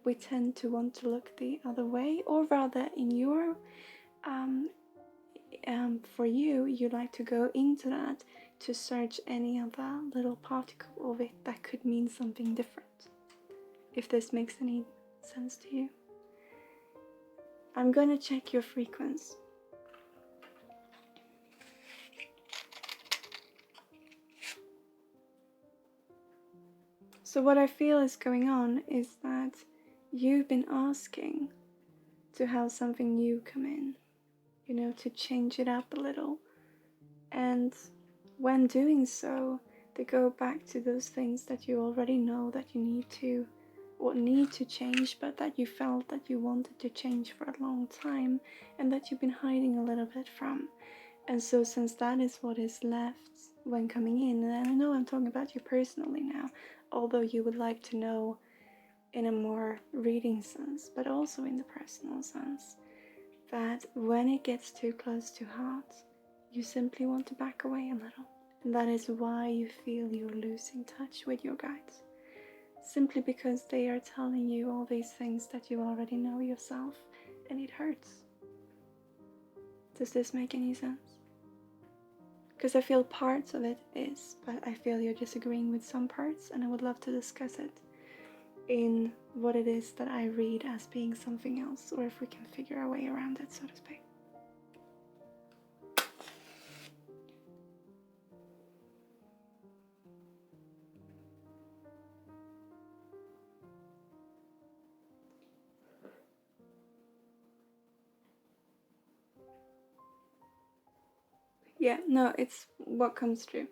we tend to want to look the other way, or rather in your for you like to go into that to search any other little particle of it that could mean something different. If this makes any sense to you. I'm going to check your frequency. So what I feel is going on is that you've been asking to have something new come in, you know, to change it up a little. And when doing so, they go back to those things that you already know that you need to change, but that you felt that you wanted to change for a long time, and that you've been hiding a little bit from. And so since that is what is left when coming in, and I know I'm talking about you personally now, although you would like to know in a more reading sense, but also in the personal sense, that when it gets too close to heart, you simply want to back away a little. And that is why you feel you're losing touch with your guides. Simply because they are telling you all these things that you already know yourself, and it hurts. Does this make any sense? Because I feel parts of it is, but I feel you're disagreeing with some parts, and I would love to discuss it in what it is that I read as being something else, or if we can figure our way around it, so to speak. Yeah, no, it's what comes through.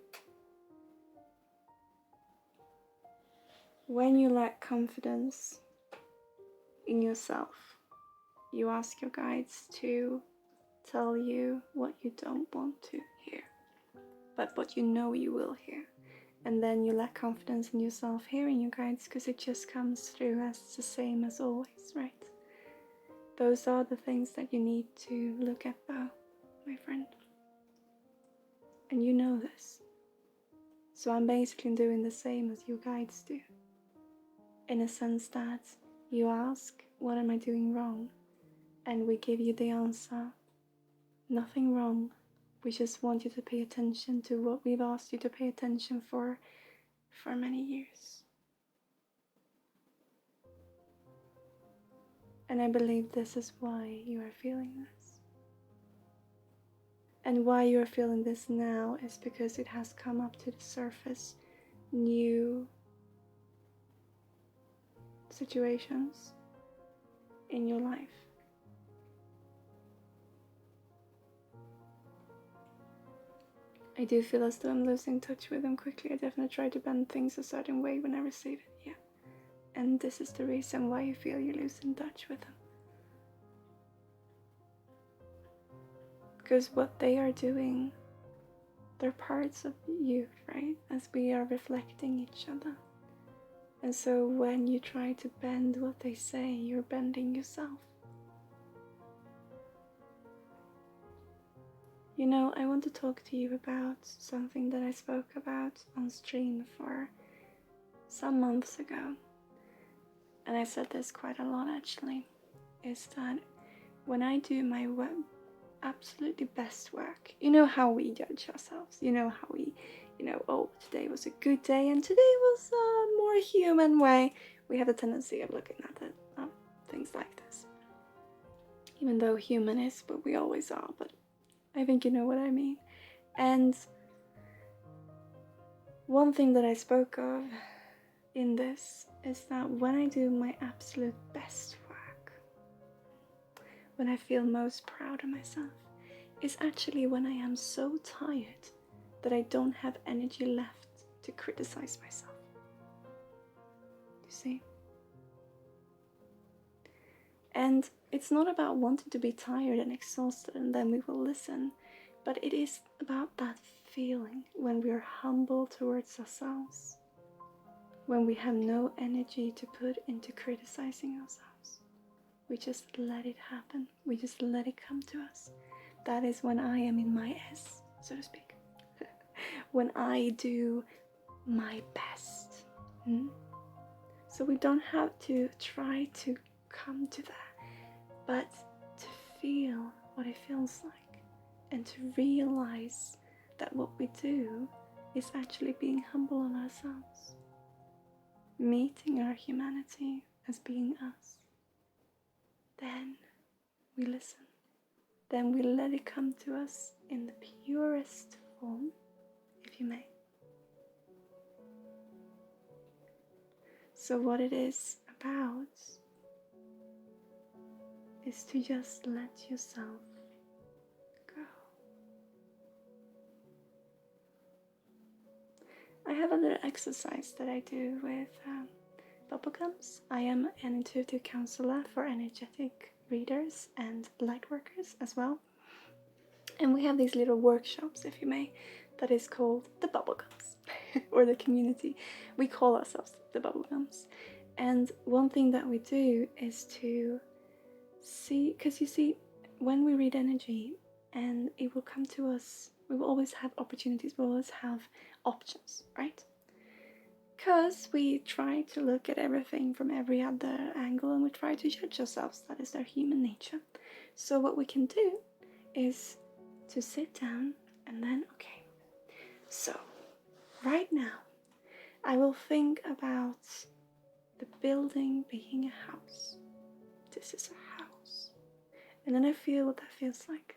When you lack confidence in yourself, you ask your guides to tell you what you don't want to hear, but what you know you will hear. And then you lack confidence in yourself hearing your guides because it just comes through as the same as always, right? Those are the things that you need to look at though, my friend. And you know this. So I'm basically doing the same as you guides do. In a sense that you ask, what am I doing wrong? And we give you the answer, nothing wrong. We just want you to pay attention to what we've asked you to pay attention for many years. And I believe this is why you are feeling this. And why you are feeling this now is because it has come up to the surface new situations in your life. I do feel as though I'm losing touch with them quickly. I definitely try to bend things a certain way when I receive it, yeah. And this is the reason why you feel you're losing touch with them. Because what they are doing, they're parts of you, right? As we are reflecting each other. And so when you try to bend what they say, you're bending yourself. You know, I want to talk to you about something that I spoke about on stream for some months ago. And I said this quite a lot actually, is that when I do my absolutely best work, you know how we judge ourselves, you know how we, oh, today was a good day and today was a more human way. We have a tendency of looking at it, things like this. Even though human is what we always are, but I think you know what I mean. And one thing that I spoke of in this is that when I do my absolute best work, when I feel most proud of myself, is actually when I am so tired that I don't have energy left to criticize myself. You see? And it's not about wanting to be tired and exhausted and then we will listen, but it is about that feeling when we are humble towards ourselves, when we have no energy to put into criticizing ourselves. We just let it happen. We just let it come to us. That is when I am in my S, so to speak. When I do my best. So we don't have to try to come to that, but to feel what it feels like and to realize that what we do is actually being humble on ourselves, meeting our humanity as being us. Then we listen. Then we let it come to us in the purest form, if you may. So what it is about is to just let yourself go. I have a little exercise that I do with bubblegums. I am an intuitive counselor for energetic readers and light workers as well. And we have these little workshops, if you may, that is called the bubblegums or the community. We call ourselves the bubblegums. And one thing that we do is to see, because you see, when we read energy and it will come to us, we will always have opportunities, we will always have options, right? Because we try to look at everything from every other angle and we try to judge ourselves. That is our human nature. So what we can do is to sit down and then, okay, so right now I will think about the building being a house. This is a house. And then I feel what that feels like.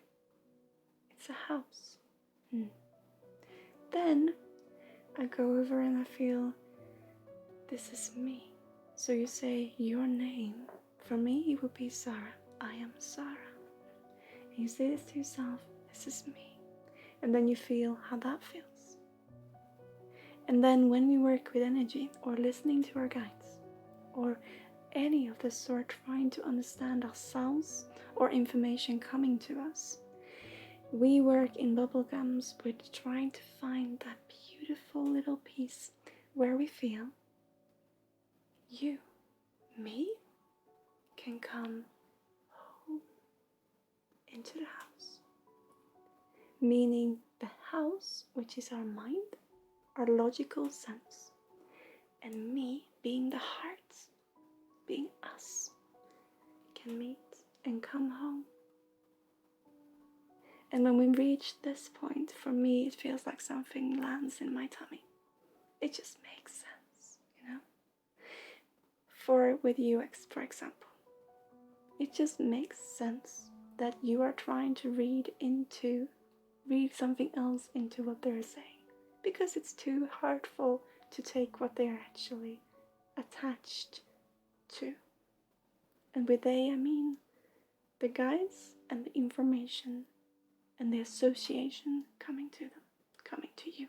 It's a house. Then I go over and I feel this is me. So you say your name. For me it would be Sarah. I am Sarah. And you say this to yourself, this is me. And then you feel how that feels. And then when we work with energy, or listening to our guides, or any of the sort, trying to understand ourselves or information coming to us, we work in bubblegums with trying to find that beautiful little piece where we feel you, me, can come home into the house. Meaning the house, which is our mind, our logical sense, and me being the heart, being us, can meet and come home. And when we reach this point, for me, it feels like something lands in my tummy. It just makes sense, you know? For with UX, for example, it just makes sense that you are trying to read something else into what they're saying, because it's too hurtful to take what they are actually attached to. And with they, I mean the guides and the information and the association coming to them, coming to you.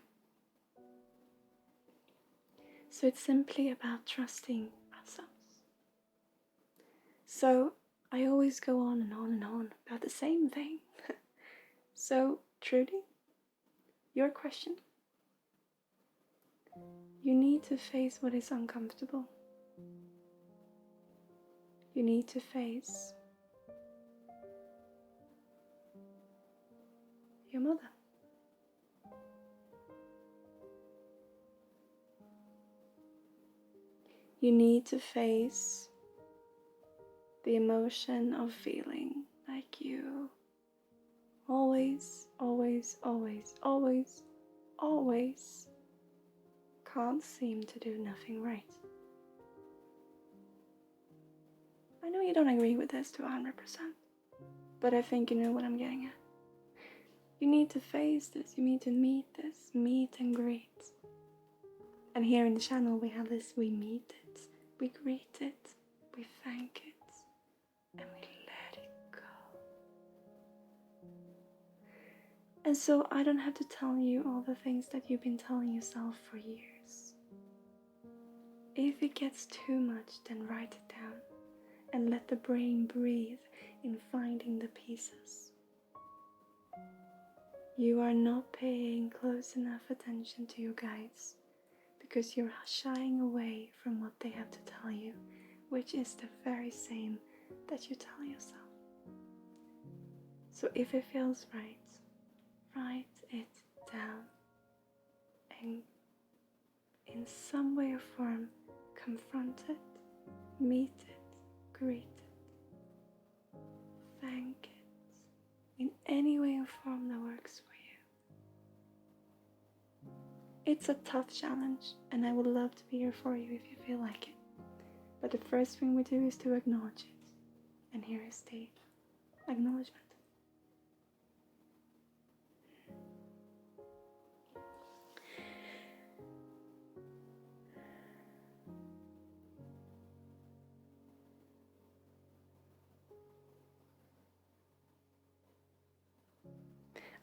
So it's simply about trusting ourselves. So I always go on and on and on about the same thing. So Trudy, your question. You need to face what is uncomfortable. You need to face your mother. You need to face the emotion of feeling like you always can't seem to do nothing right. I know you don't agree with this to 100%, but I think you know what I'm getting at. You need to face this, you need to meet this, meet and greet. And here in the channel we have this, we meet it, we greet it, we thank it, and we let it go. And so I don't have to tell you all the things that you've been telling yourself for years. If it gets too much, then write it down and let the brain breathe in finding the pieces. You are not paying close enough attention to your guides because you're shying away from what they have to tell you, which is the very same that you tell yourself. So if it feels right, write it down and in some way or form confront it, meet it, greet it, thank it, in any way or form that works for you. It's a tough challenge and I would love to be here for you if you feel like it. But the first thing we do is to acknowledge it. And here is the acknowledgement.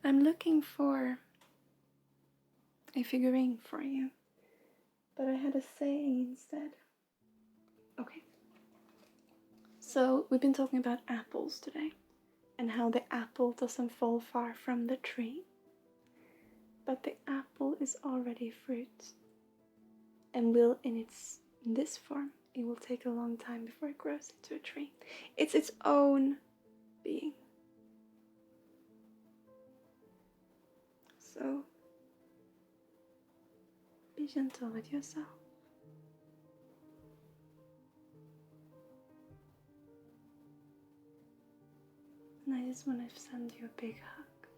I'm looking for a figurine for you, but I had a saying instead. Okay. So we've been talking about apples today and how the apple doesn't fall far from the tree, but the apple is already fruit and will in this form, it will take a long time before it grows into a tree. It's its own being. So be gentle with yourself. And I just want to send you a big hug.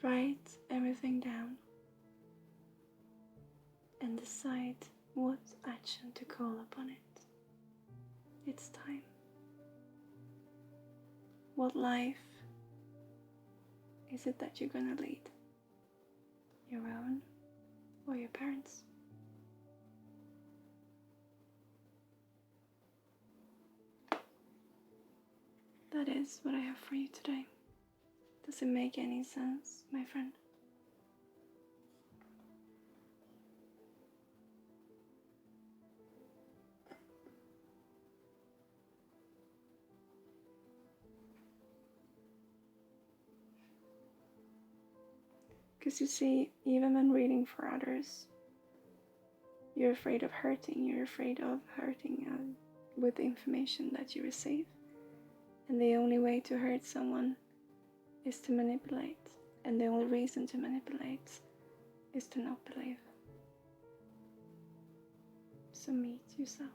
Write everything down and decide what action to call upon it. It's time. What life is it that you're gonna lead? Your own or your parents'? that is what I have for you today. Does it make any sense, my friend? Because you see, even when reading for others, you're afraid of hurting. You're afraid of hurting with the information that you receive. And the only way to hurt someone is to manipulate. And the only reason to manipulate is to not believe. So meet yourself.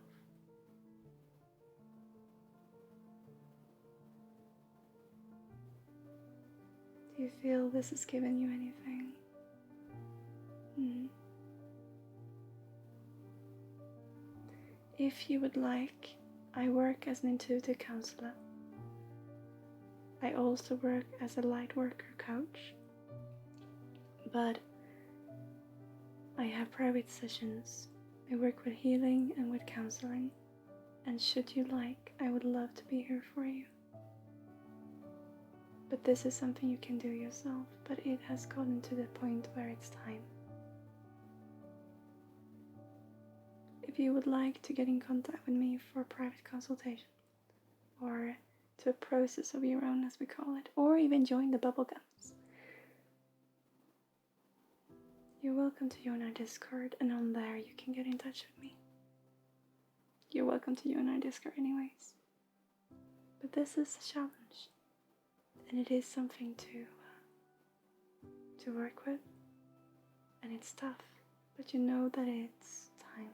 Do you feel this has given you anything? If you would like, I work as an intuitive counselor. I also work as a light worker coach. But I have private sessions. I work with healing and with counseling. And should you like, I would love to be here for you. But this is something you can do yourself, but it has gotten to the point where it's time. If you would like to get in contact with me for a private consultation, or to a process of your own as we call it, or even join the bubblegums, you're welcome to join our Discord, and on there you can get in touch with me. You're welcome to join our Discord anyways. But this is a challenge, and it is something to work with, and it's tough, but you know that it's time.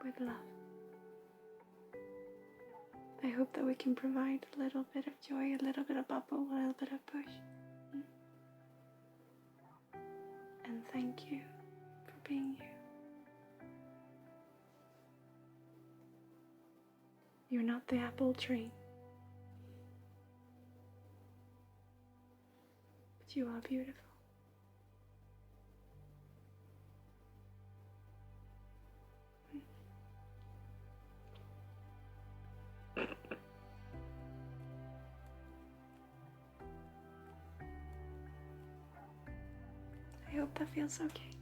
With love. I hope that we can provide a little bit of joy, a little bit of bubble, a little bit of push. And thank you for being you. You're not the apple tree, but you are beautiful. I hope that feels okay.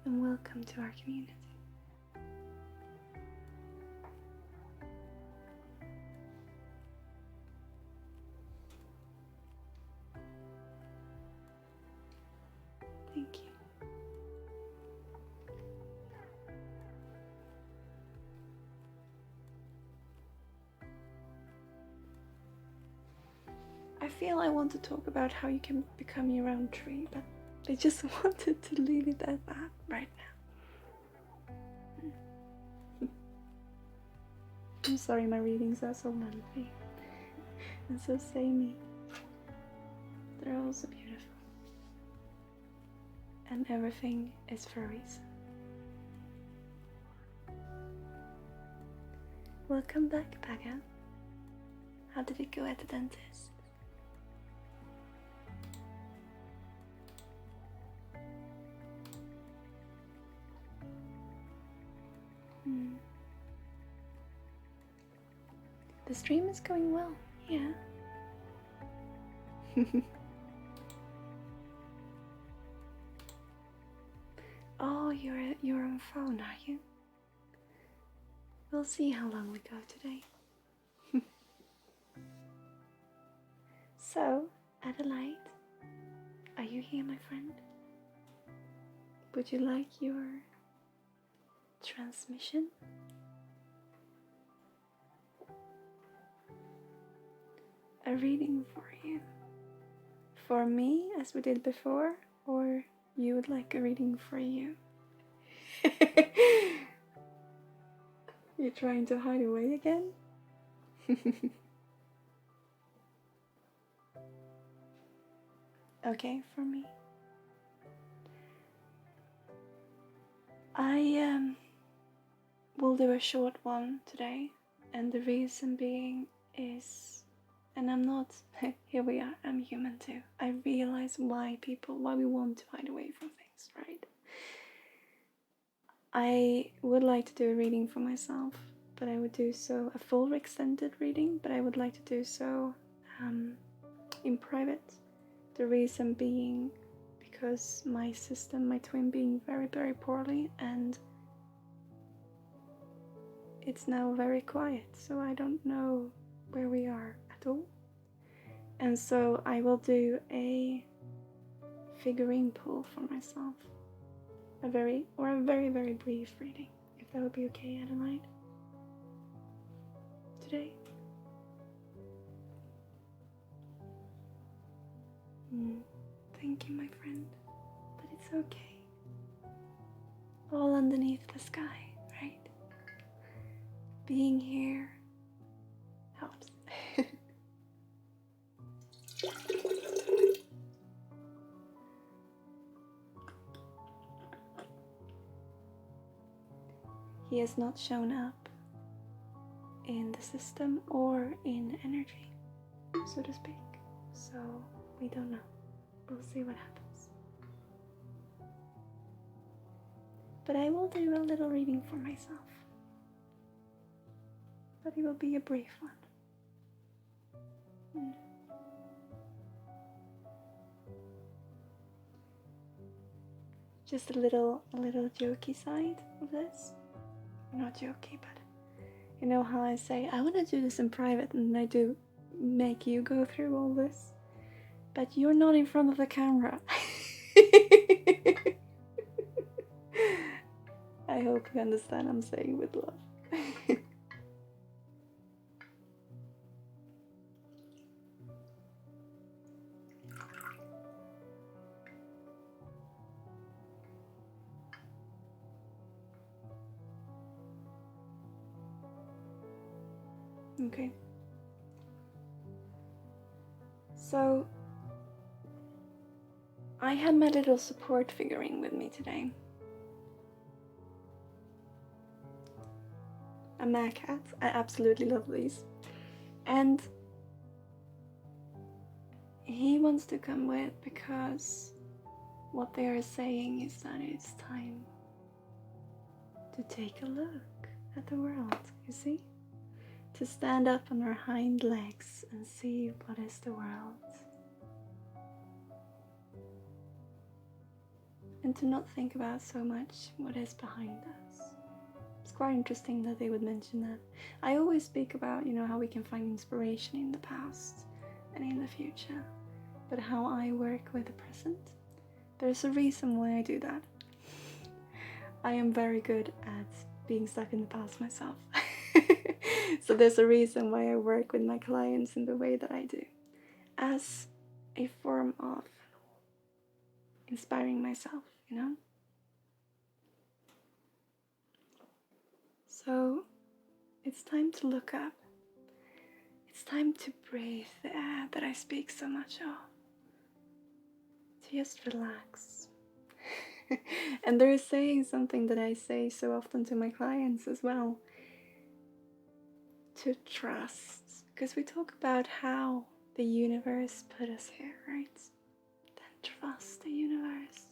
And welcome to our community. Thank you. I feel I want to talk about how you can become your own tree, but I just wanted to leave it at that right now. I'm sorry my readings are so lengthy and so samey. They're also beautiful. And everything is for a reason. Welcome back, Paga. How did it go at the dentist? The stream is going well, yeah. Oh, you're on phone, are you? We'll see how long we go today. So, Adelaide, are you here, my friend? Would you like your transmission? A reading for you? For me, as we did before, or you would like a reading for you? You're trying to hide away again? Okay, for me. I will do a short one today, and the reason being is, and I'm not, here we are, I'm human too. I realize why we want to hide away from things, right? I would like to do a reading for myself, but I would do so, a full extended reading, but I would like to do so in private. The reason being because my twin being very, very poorly, and it's now very quiet, so I don't know where we are at all. And so I will do a figurine pull for myself. A very, very brief reading, if that would be okay, Adelaide, today. Thank you, my friend, but it's okay. All underneath the sky, right? Being here helps. He has not shown up in the system or in energy, so to speak. So we don't know. We'll see what happens. But I will do a little reading for myself. But it will be a brief one. Just a little jokey side of this. Not jokey, but you know how I say I want to do this in private, and I do make you go through all this, but you're not in front of the camera. I hope you understand I'm saying with love. Okay. So I had my little support figurine with me today. A mad cat. I absolutely love these. And he wants to come with because what they are saying is that it's time to take a look at the world, you see? To stand up on our hind legs and see what is the world. And to not think about so much what is behind us. It's quite interesting that they would mention that. I always speak about, how we can find inspiration in the past and in the future, but how I work with the present. There's a reason why I do that. I am very good at being stuck in the past myself. So there's a reason why I work with my clients in the way that I do, as a form of inspiring myself, So it's time to look up. It's time to breathe the air that I speak so much of. To just relax. And there is saying something that I say so often to my clients as well. To trust. Because we talk about how the universe put us here, right? Then trust the universe.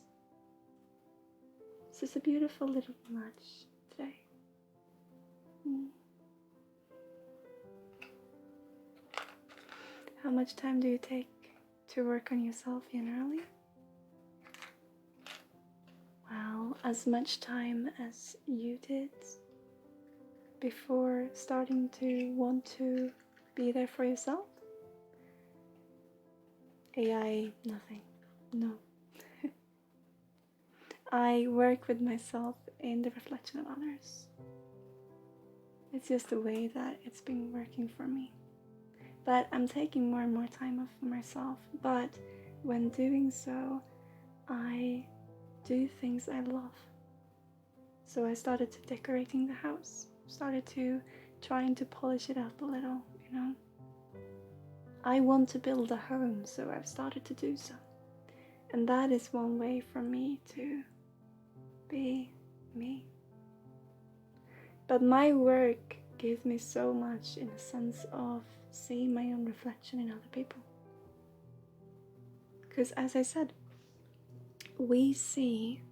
This is a beautiful little nudge today. How much time do you take to work on yourself generally? Well, as much time as you did before starting to want to be there for yourself? AI, nothing. No. I work with myself in the reflection of others. It's just the way that it's been working for me. But I'm taking more and more time off for myself. But when doing so, I do things I love. So I started to decorating the house. Started to trying to polish it up a little, I want to build a home, so I've started to do so. And that is one way for me to be me. But my work gives me so much in the sense of seeing my own reflection in other people. Because as I said, we see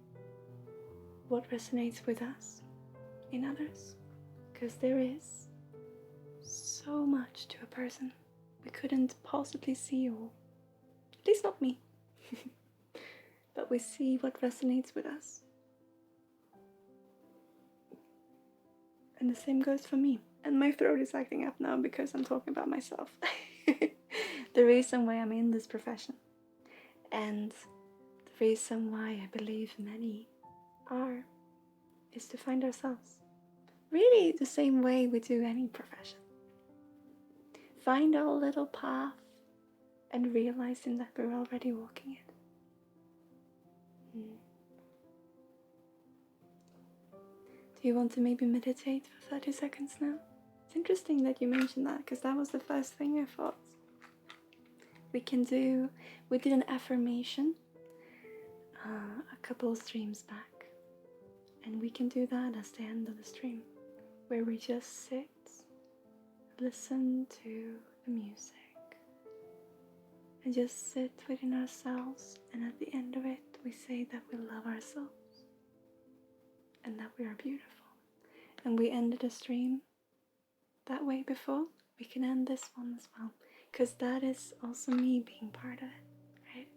what resonates with us in others, because there is so much to a person we couldn't possibly see all. At least not me. But we see what resonates with us. And the same goes for me. And my throat is acting up now because I'm talking about myself. The reason why I'm in this profession, and the reason why I believe many are, is to find ourselves. Really the same way we do any profession. Find our little path and realizing that we're already walking it. Do you want to maybe meditate for 30 seconds now? It's interesting that you mentioned that, because that was the first thing I thought. We did an affirmation a couple of streams back, and we can do that as the end of the stream, where we just sit, listen to the music, and just sit within ourselves, and at the end of it we say that we love ourselves and that we are beautiful. And we ended the stream that way before. We can end this one as well, because that is also me being part of it, right?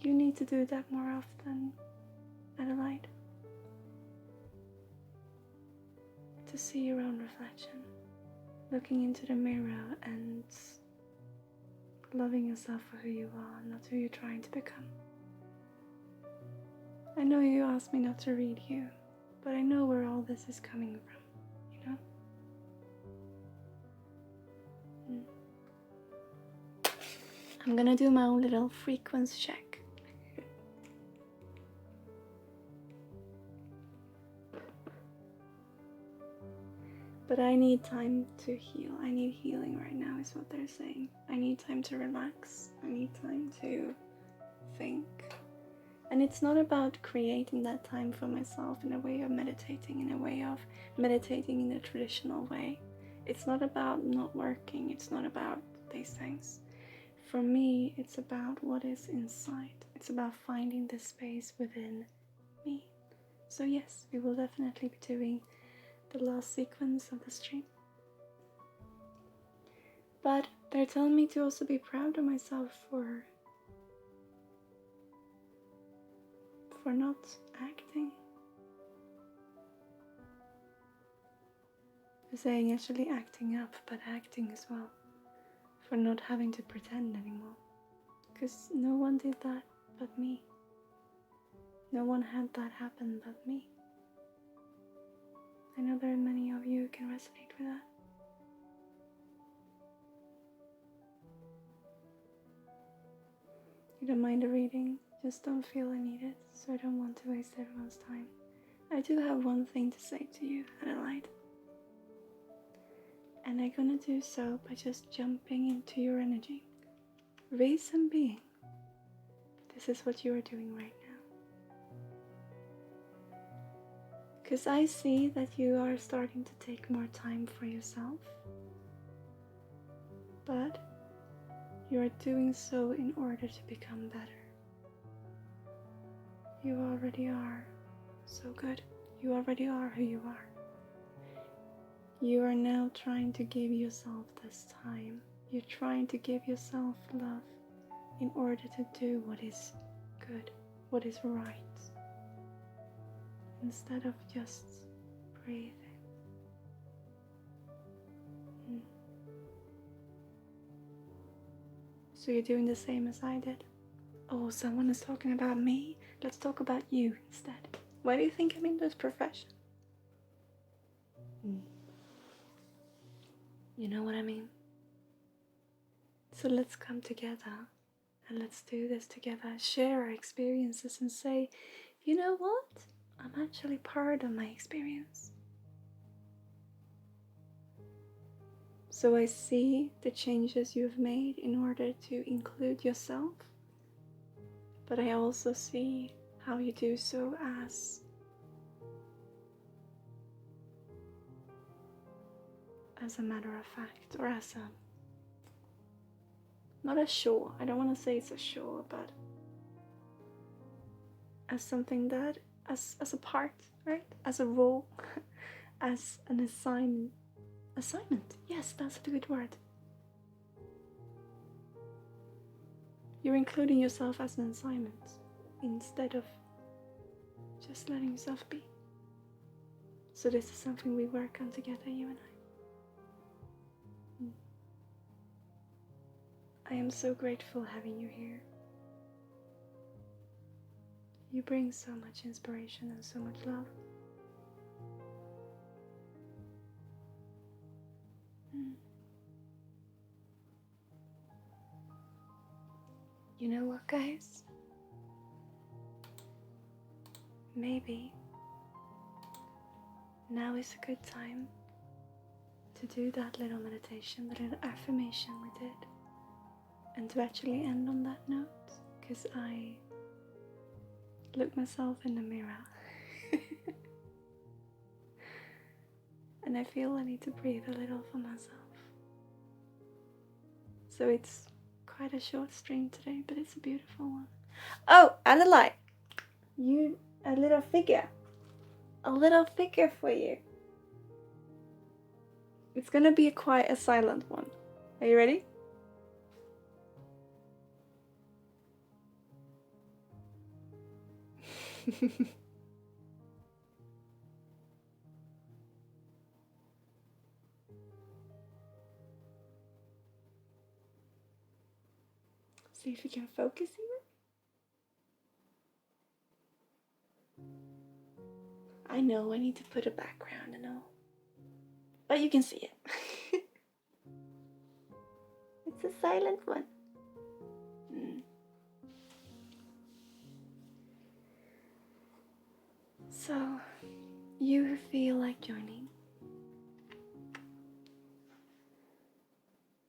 You need to do that more often, Adelaide, to see your own reflection, looking into the mirror and loving yourself for who you are, not who you're trying to become. I know you asked me not to read you, but I know where all this is coming from, you know? I'm gonna do my own little frequency check. But I need time to heal. I need healing right now, is what they're saying. I need time to relax. I need time to think. And it's not about creating that time for myself in a way of meditating, in a way of meditating in the traditional way. It's not about not working. It's not about these things. For me, it's about what is inside. It's about finding the space within me. So yes, we will definitely be doing the last sequence of the stream. But they're telling me to also be proud of myself for not acting. They're saying actually acting up, but acting as well. For not having to pretend anymore. Because no one did that but me. No one had that happen but me. I know there are many of you who can resonate with that. You don't mind a reading, just don't feel I need it, so I don't want to waste everyone's time. I do have one thing to say to you, Adelaide. And I'm gonna do so by just jumping into your energy. Reason being, this is what you are doing right now. Because I see that you are starting to take more time for yourself, but you are doing so in order to become better. You already are so good. You already are who you are. You are now trying to give yourself this time. You're trying to give yourself love in order to do what is good, what is right, instead of just breathing. So you're doing the same as I did. Oh, someone is talking about me? Let's talk about you instead. Why do you think I'm in this profession? You know what I mean? So let's come together and let's do this together. Share our experiences and say, you know what? I'm actually part of my experience. So I see the changes you've made in order to include yourself, but I also see how you do so as a matter of fact, or as not a chore. I don't want to say it's a chore, but as something that, as a part, right? As a role, as an assignment. Assignment, yes, that's a good word. You're including yourself as an assignment instead of just letting yourself be. So this is something we work on together, you and I. I am so grateful having you here. You bring so much inspiration and so much love. You know what, guys? Maybe now is a good time to do that little meditation, the little affirmation we did, and to actually end on that note, because I look myself in the mirror and I feel I need to breathe a little for myself. So it's quite a short stream today, but it's a beautiful one. Oh, and a light. A little figure for you. It's gonna be quite a silent one. Are you ready? See if you can focus here. I know I need to put a background and all, but you can see it. It's a silent one. So, you feel like joining.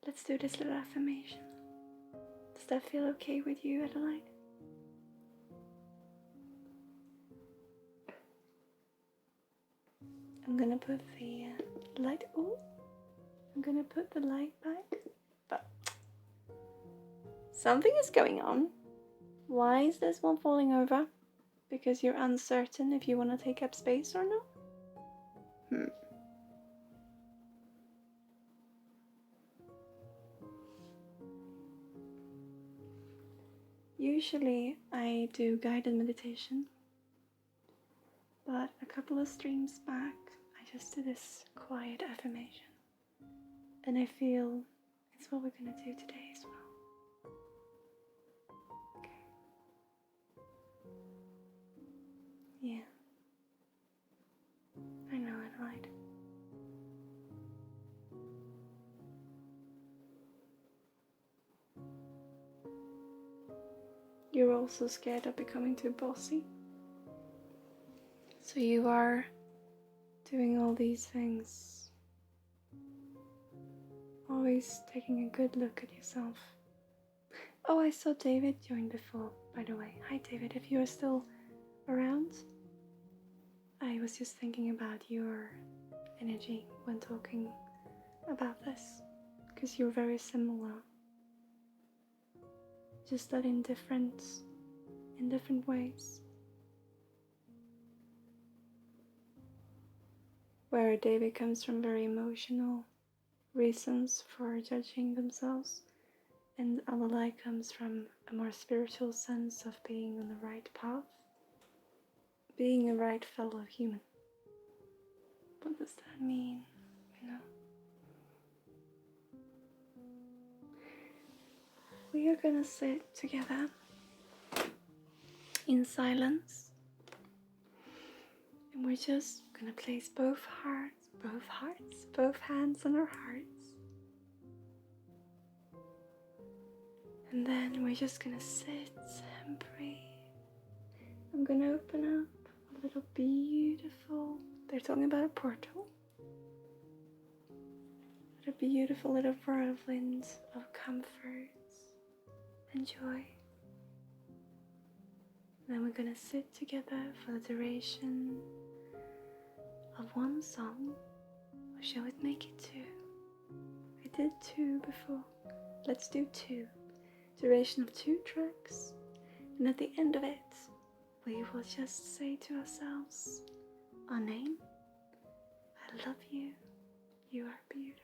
Let's do this little affirmation. Does that feel okay with you, Adelaide? I'm gonna put the light. Oh, I'm gonna put the light back. But something is going on. Why is this one falling over? Because you're uncertain if you want to take up space or not? Usually I do guided meditation, but a couple of streams back I just did this quiet affirmation, and I feel it's what we're gonna do today as well. Okay. Yeah. I know, Adelaide. You're also scared of becoming too bossy. So you are doing all these things, always taking a good look at yourself. Oh, I saw David join before, by the way. Hi David, if you are still around. I was just thinking about your energy when talking about this, because you're very similar. Just that in different ways. Where David comes from very emotional reasons for judging themselves, and Alalai comes from a more spiritual sense of being on the right path, being a right fellow human. What does that mean, you know? We are gonna sit together in silence, and we're just gonna place both hands on our hearts, and then we're just gonna sit and breathe. I'm gonna open up a little beautiful, they're talking about a portal, a beautiful little whirlwind of comfort and joy. Then we're gonna sit together for the duration of one song, or shall we make it two? I did two before. Let's do two. duration of 2 tracks, and at the end of it, we will just say to ourselves our name. I love you. You are beautiful.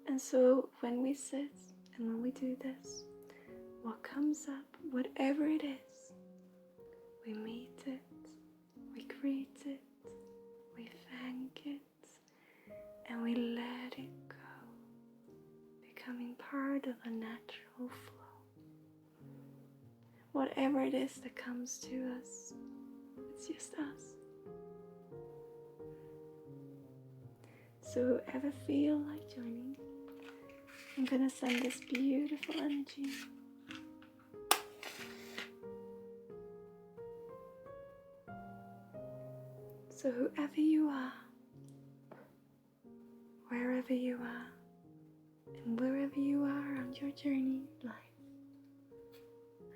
And so when we sit and when we do this, what comes up, whatever it is, we meet it, we greet it, we thank it, and we let it go, becoming part of a natural flow. Whatever it is that comes to us, it's just us. So ever feel like joining, I'm gonna send this beautiful energy. So whoever you are, wherever you are, and wherever you are on your journey in life,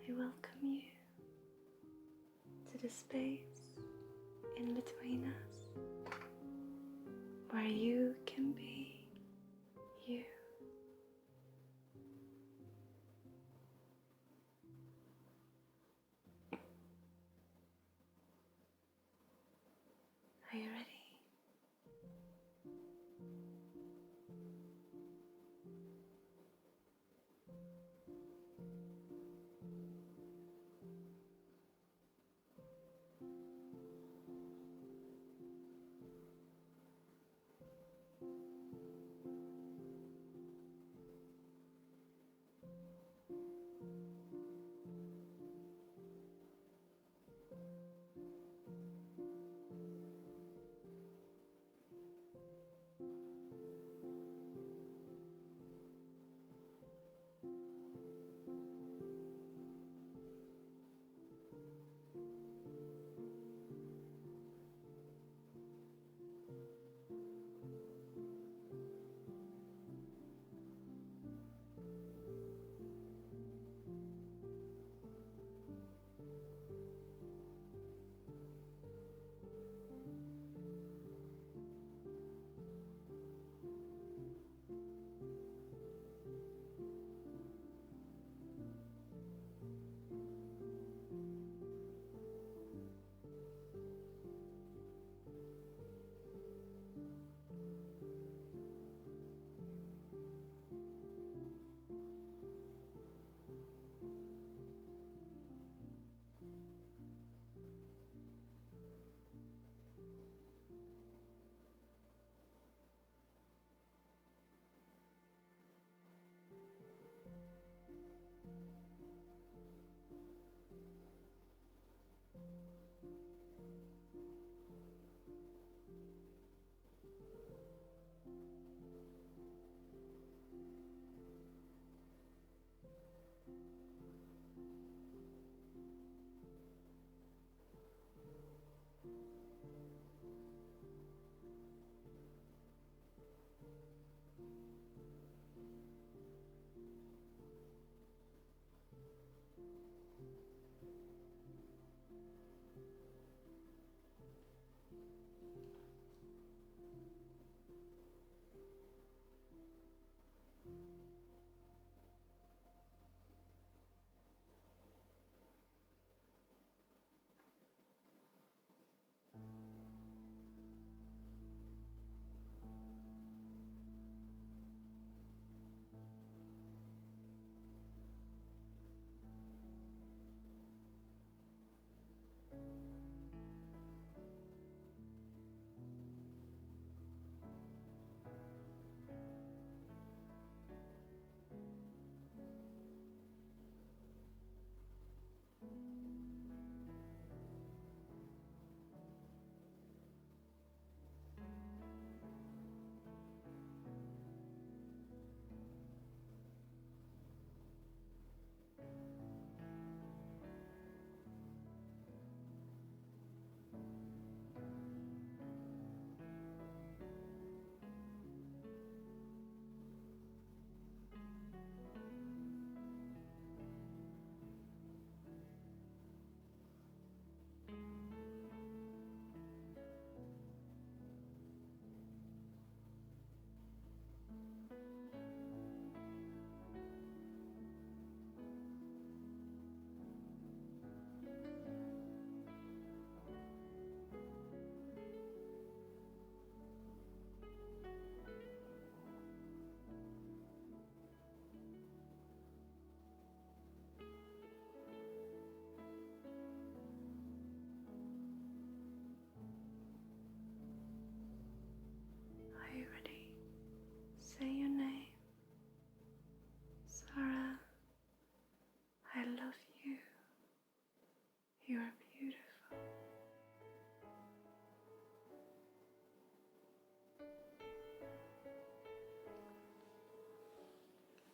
I welcome you to the space in between us, where you can be you. Are you ready?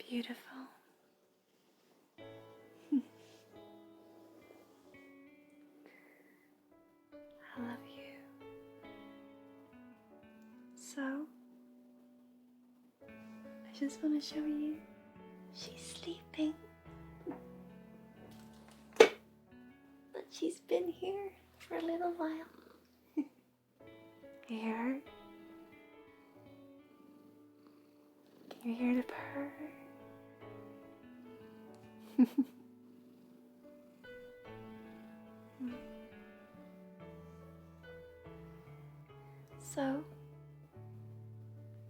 Beautiful. I love you. So, I just want to show you. She's sleeping. But she's been here for a little while. Here. Can you hear the purr? So,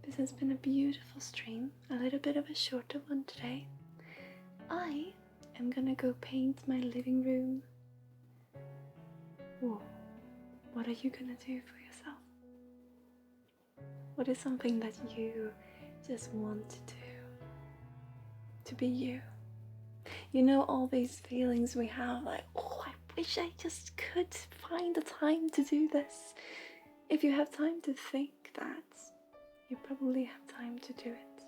this has been a beautiful stream, a little bit of a shorter one today. I am gonna go paint my living room. Whoa, what are you gonna do for yourself? What is something that you just want to do? To be you. You know, all these feelings we have, like, oh, I wish I just could find the time to do this. If you have time to think that, you probably have time to do it.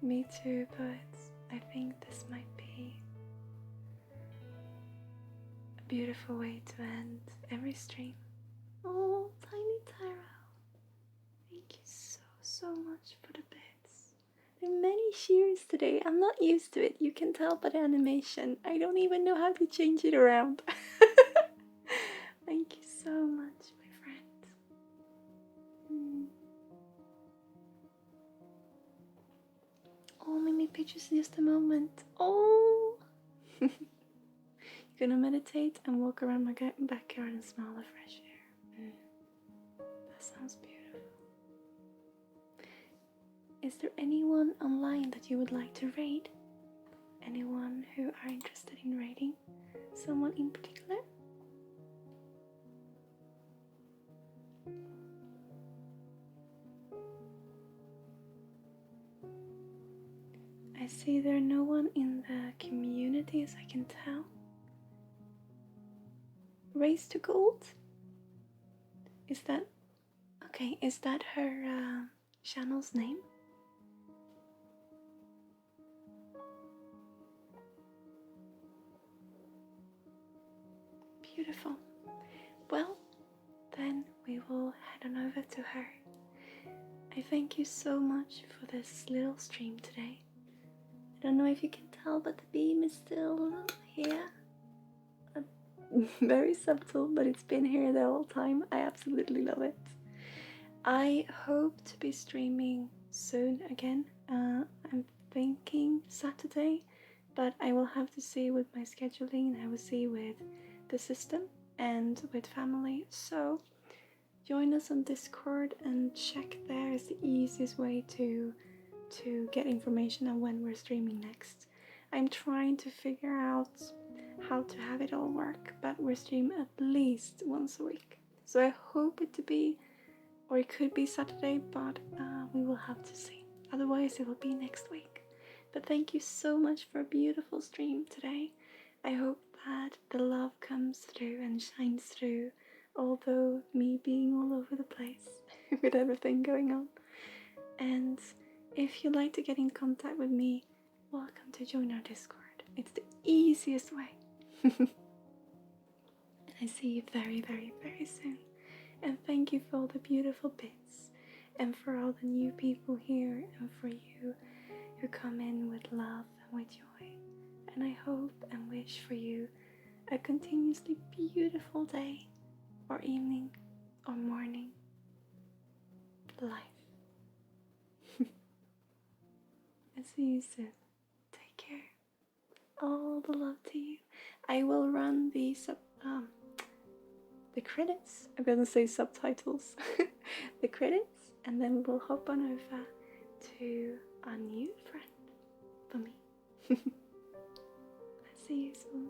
Me too, but I think this might be a beautiful way to end every stream. Oh, tiny Tyra. Thank you so much for the bits. There are many shears today. I'm not used to it. You can tell by the animation. I don't even know how to change it around. Thank you so much, my friend. Oh, Mimi Pictures in just a moment. Oh! You're gonna meditate and walk around my backyard and smell the fresh air. That sounds beautiful. Is there anyone online that you would like to raid? Anyone who are interested in raiding? Someone in particular? I see there are no one in the community as I can tell. Race to Gold? Is that... okay, is that her channel's name? Beautiful. Well, then we will head on over to her. I thank you so much for this little stream today. I don't know if you can tell, but the beam is still here. Very subtle, but it's been here the whole time. I absolutely love it. I hope to be streaming soon again. I'm thinking Saturday, but I will have to see with my scheduling, and I will see with the system and with family. So join us on Discord and check there is the easiest way to get information on when we're streaming next. I'm trying to figure out how to have it all work, but we're streaming at least once a week. So I hope it to be, or it could be Saturday, but we will have to see. Otherwise it will be next week. But thank you so much for a beautiful stream today. I hope that the love comes through and shines through, although me being all over the place with everything going on. And if you'd like to get in contact with me, welcome to join our Discord. It's the easiest way. And I see you very, very, very soon. And thank you for all the beautiful bits, and for all the new people here, and for you who come in with love and with joy. And I hope and wish for you a continuously beautiful day, or evening, or morning. Life. And see you soon. Take care. All the love to you. I will run the credits. I'm gonna say subtitles. The credits, and then we'll hop on over to a new friend for me. I'll see you soon.